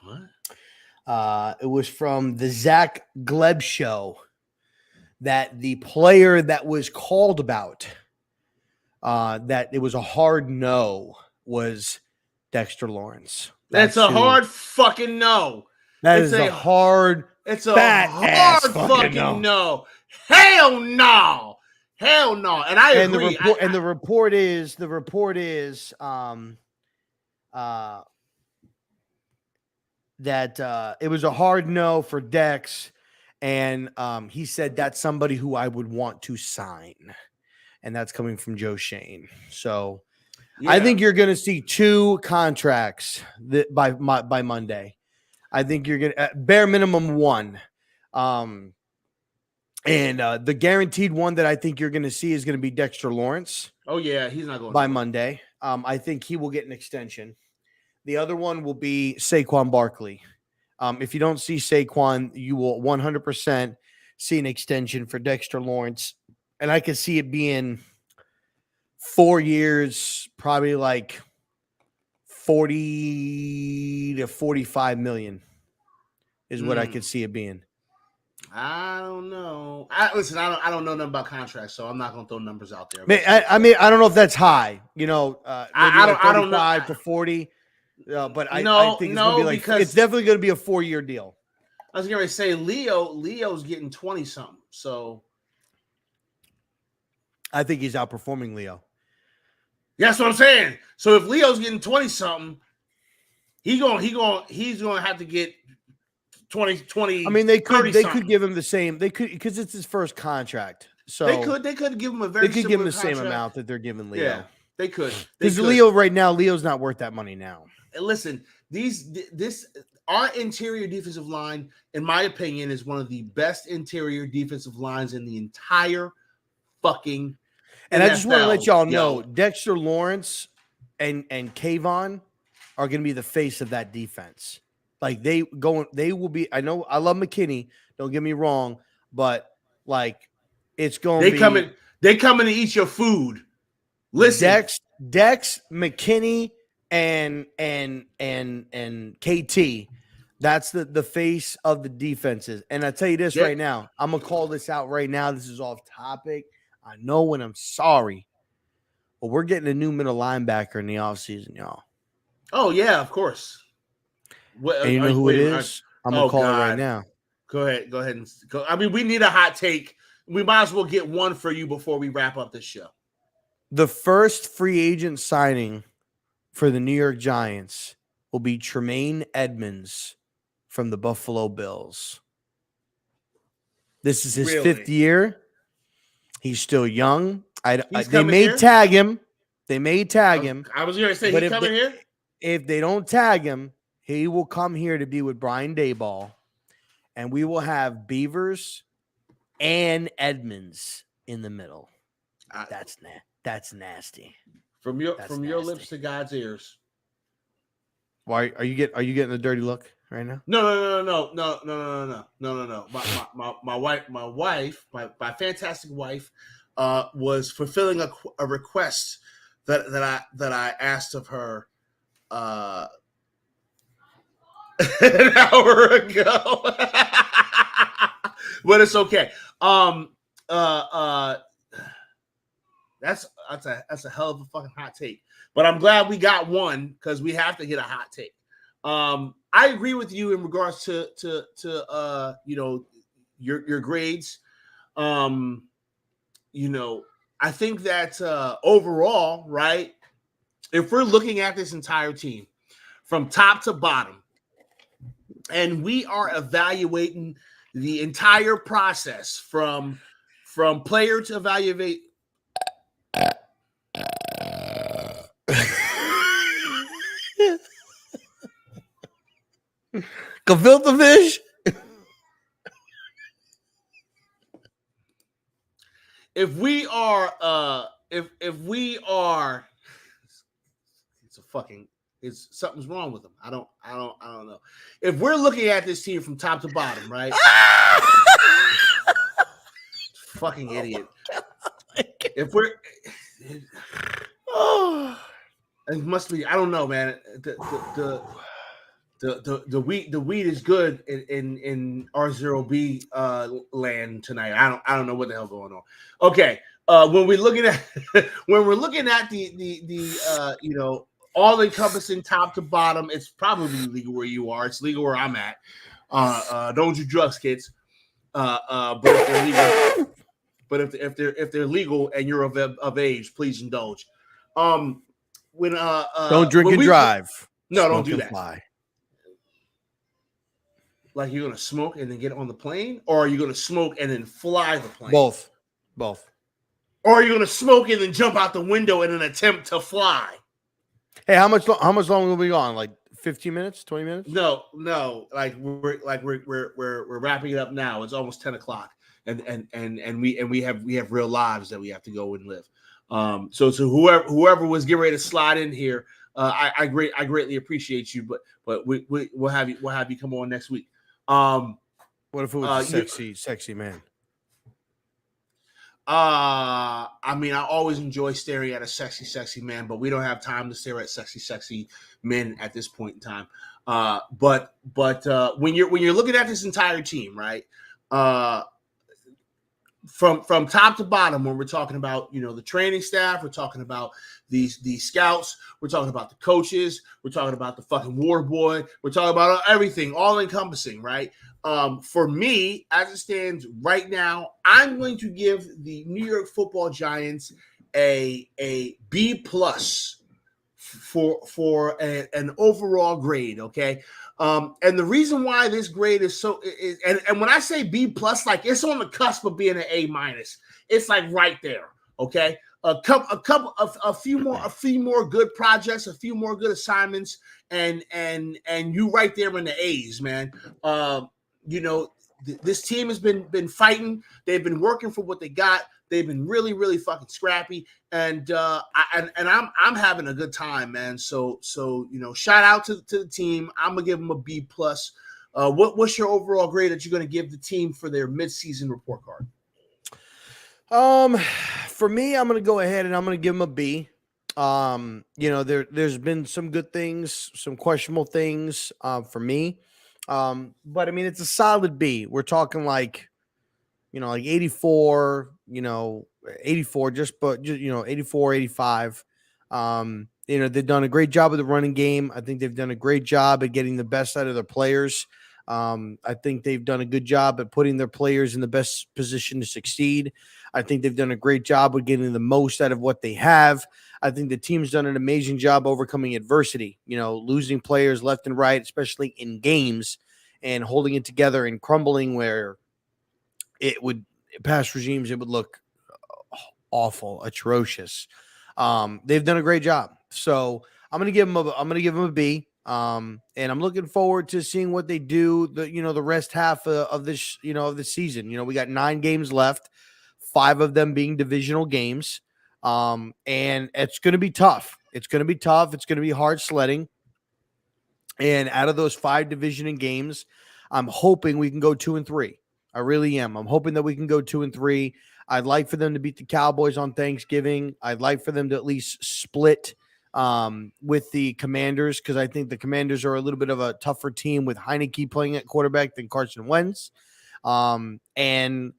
What? It was from the Zach Gleb show. That the player that was called about, that it was a hard no, was Dexter Lawrence. That's a hard fucking no. It's a hard fucking no. Hell no. And I agree. The report is that it was a hard no for Dex. And he said that's somebody who I would want to sign. And that's coming from Joe Shane. So yeah. I think you're going to see 2 contracts by Monday. I think you're going to bare minimum 1. And the guaranteed one that I think you're going to see is going to be Dexter Lawrence. Oh, yeah. He's not going by Monday. I think he will get an extension. The other one will be Saquon Barkley. If you don't see Saquon, you will 100% see an extension for Dexter Lawrence. And I could see it being 4 years, probably like 40 to 45 million is what I could see it being. I don't know. I don't know nothing about contracts, so I'm not going to throw numbers out there. I mean, I don't know if that's high. You know, I don't know. 35 to 40. But I think it's going to be it's definitely going to be a 4-year deal. I was going to say Leo's getting 20 something. So I think he's outperforming Leo. that's what I'm saying. So if Leo's getting 20 something, he's gonna have to get 20. I mean, they could something. give him the same. They could, because it's his first contract. So they could give him a very they could give him the similar same contract. amount that they're giving Leo. Yeah, they could. Because Leo right now, Leo's not worth that money now. And listen, our interior defensive line, in my opinion, is one of the best interior defensive lines in the entire fucking And NFL, I just want to let y'all know, Dexter Lawrence and Kayvon are going to be the face of that defense. Like they will be. I know I love McKinney. Don't get me wrong, but like it's going to be. They coming to eat your food. Listen, Dex, McKinney, and KT. That's the face of the defenses. And I tell you this right now, I'm gonna call this out right now. This is off topic. I know, and I'm sorry, but we're getting a new middle linebacker in the offseason, y'all. Oh yeah, of course. And you know who it is? I'm gonna call it right now. Go ahead and go. I mean, we need a hot take. We might as well get one for you before we wrap up this show. The first free agent signing for the New York Giants will be Tremaine Edmonds from the Buffalo Bills. This is his 5th year. He's still young. They may tag him. They may tag him. I was going to say, he's coming here? If they don't tag him, he will come here to be with Brian Daboll, and we will have Beavers and Edmonds in the middle. That's nasty. From your lips to God's ears. Why are you getting a dirty look right now? No. My fantastic wife, was fulfilling a request that I asked of her an hour ago. But it's okay. That's a hell of a fucking hot take. But I'm glad we got one because we have to hit a hot take. I agree with you in regards to your grades. I think that overall, right, if we're looking at this entire team from top to bottom, and we are evaluating the entire process from player to evaluate. Gefilte fish. If we are, something's wrong with them. I don't know. If we're looking at this team from top to bottom, right? Fucking idiot. If we're, it must be. I don't know, man. The weed is good in RZeroB land tonight. I don't know what the hell going on. Okay, when we're looking at the all encompassing top to bottom, it's probably legal where you are. It's legal where I'm at. Don't do drugs, kids. But if they're legal and you're of age, please indulge. Don't drink and drive. No, don't do that. Fly. Like you're gonna smoke and then get on the plane, or are you gonna smoke and then fly the plane? Both. Or are you gonna smoke and then jump out the window in an attempt to fly? Hey, how much longer will we gone? Like 15 minutes, 20 minutes? No. Like we're wrapping it up now. It's almost 10 o'clock, and we have real lives that we have to go and live. So whoever was getting ready to slide in here, I greatly appreciate you, but we'll have you come on next week. What if it was a sexy man? I mean, I always enjoy staring at a sexy man, but we don't have time to stare at sexy men at this point in time. But when you're looking at this entire team, right? from top to bottom, when we're talking about, you know, the training staff, we're talking about these scouts, we're talking about the coaches, we're talking about the fucking war boy, we're talking about everything, all encompassing, right? For me, as it stands right now, I'm going to give the New York Football Giants a B plus for an overall grade. Okay. And the reason why this grade is so and when I say B plus, like it's on the cusp of being an A minus. It's like right there. Okay. A few more good projects, a few more good assignments, and you right there in the A's, man. You know, this team has been fighting. They've been working for what they got. They've been really, really fucking scrappy, and I'm having a good time, man. So you know, shout out to the team. I'm gonna give them a B plus. What's your overall grade that you're gonna give the team for their midseason report card? For me, I'm gonna go ahead and I'm gonna give them a B. You know, there's been some good things, some questionable things for me. But I mean, it's a solid B. We're talking like, you know, like 84, you know, 84, you know, 84, 85. You know, they've done a great job of the running game. I think they've done a great job at getting the best out of their players. I think they've done a good job at putting their players in the best position to succeed. I think they've done a great job with getting the most out of what they have. I think the team's done an amazing job overcoming adversity, you know, losing players left and right, especially in games, and holding it together and crumbling where it would past regimes, it would look awful, atrocious. They've done a great job. So I'm going to give them a B. And I'm looking forward to seeing what they do the rest half of this, of the season. You know, we got 9 games left, 5 of them being divisional games. And it's going to be tough. It's going to be hard sledding. And out of those 5 division games, I'm hoping we can go 2-3. I really am. I'm hoping that we can go 2-3. I'd like for them to beat the Cowboys on Thanksgiving. I'd like for them to at least split with the Commanders, because I think the Commanders are a little bit of a tougher team with Heineke playing at quarterback than Carson Wentz. And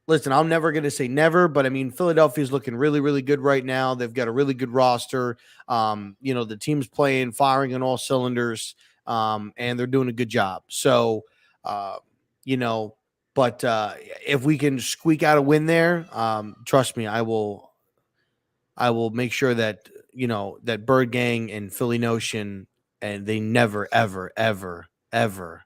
listen, I'm never going to say never, but I mean, Philadelphia's looking really, really good right now. They've got a really good roster. The team's firing on all cylinders, and they're doing a good job. So, but if we can squeak out a win there, trust me, I will make sure that, that Bird Gang and Philly Notion, and they never, ever, ever, ever,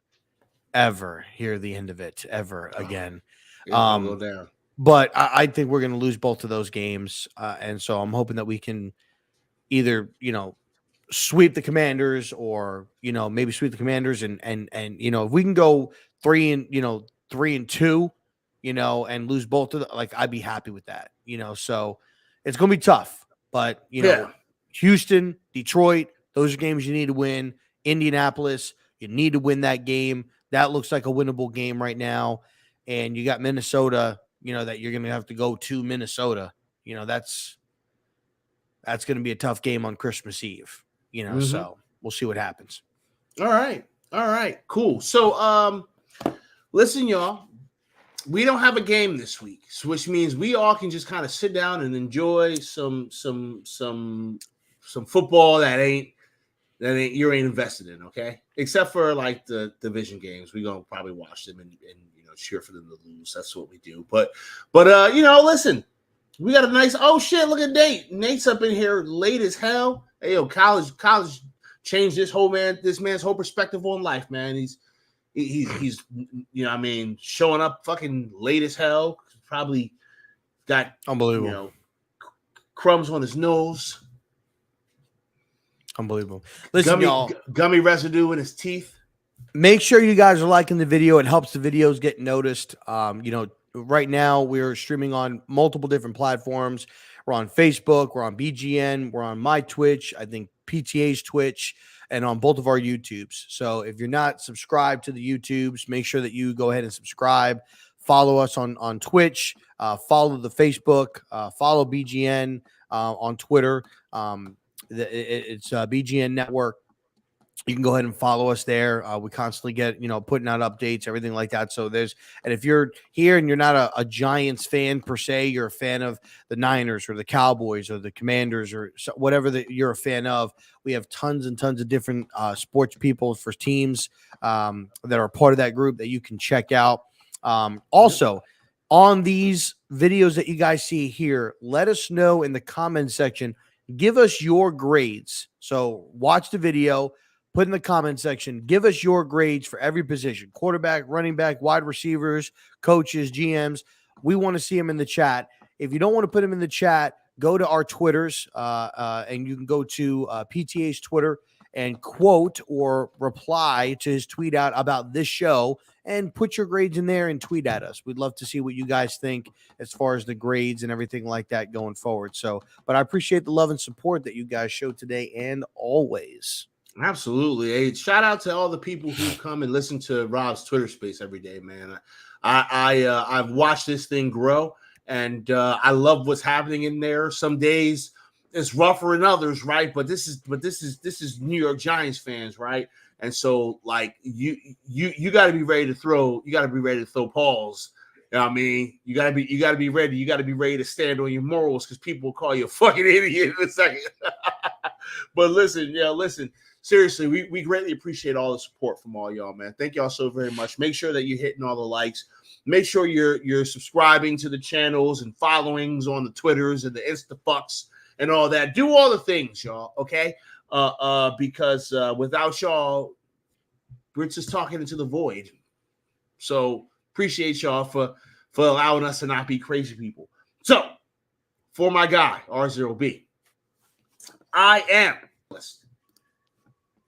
ever hear the end of it ever again. Go down. But I think we're going to lose both of those games. And so I'm hoping that we can either, sweep the Commanders, or, maybe sweep the Commanders and if we can go 3-2, and lose both of them, like, I'd be happy with that, so it's going to be tough, but Houston, Detroit, those are games you need to win. Indianapolis, you need to win that game. That looks like a winnable game right now. And you got Minnesota, that you're going to have to go to Minnesota. That's going to be a tough game on Christmas Eve, so we'll see what happens. All right, cool. So, listen, y'all, we don't have a game this week, which means we all can just kind of sit down and enjoy some football that you ain't invested in, okay? Except for like the division games, we're gonna probably watch them and cheer for them to lose. That's what we do. But listen, we got a nice. Oh shit! Look at Nate. Nate's up in here late as hell. Hey, yo, college changed this man's whole perspective on life, man. He's showing up fucking late as hell. Probably got unbelievable crumbs on his nose. Unbelievable. Listen, y'all, gummy residue in his teeth. Make sure you guys are liking the video. It helps the videos get noticed. Right now we're streaming on multiple different platforms. We're on Facebook, we're on BGN, we're on my Twitch, I think PTA's Twitch, and on both of our YouTubes. So if you're not subscribed to the YouTubes, make sure that you go ahead and subscribe. Follow us on Twitch, follow the Facebook, follow BGN on Twitter. It's BGN Network. you can go ahead and follow us there. We constantly get, putting out updates, everything like that. So and if you're here and you're not a Giants fan per se, you're a fan of the Niners or the Cowboys or the Commanders or whatever that you're a fan of, we have tons and tons of different sports people for teams that are part of that group that you can check out. Also, on these videos that you guys see here, let us know in the comment section. Give us your grades. So watch the video. Put in the comment section, give us your grades for every position: quarterback, running back, wide receivers, coaches, GMs. We want to see them in the chat. If you don't want to put them in the chat, go to our Twitters, and you can go to PTA's Twitter and quote or reply to his tweet out about this show and put your grades in there and tweet at us. We'd love to see what you guys think as far as the grades and everything like that going forward. So, but I appreciate the love and support that you guys show today and always. Absolutely. Hey, shout out to all the people who come and listen to Rob's Twitter space every day, man. I've watched this thing grow, and I love what's happening in there. Some days it's rougher than others, right? But this is New York Giants fans, right? And so like you got to be ready to throw. You got to be ready to throw balls. You know what I mean? You gotta be ready. You gotta be ready to stand on your morals, because people will call you a fucking idiot in a second. But listen. Seriously, we greatly appreciate all the support from all y'all, man. Thank y'all so very much. Make sure that you're hitting all the likes. Make sure you're subscribing to the channels and followings on the Twitters and the Instafucks and all that. Do all the things, y'all, okay? Because without y'all, we're just talking into the void. So appreciate y'all for allowing us to not be crazy people. So, for my guy, RZeroB, I am listening.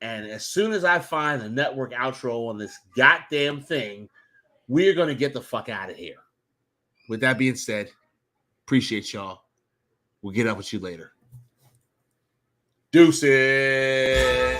And as soon as I find the network outro on this goddamn thing, we're going to get the fuck out of here. With that being said, appreciate y'all. We'll get up with you later. Deuces.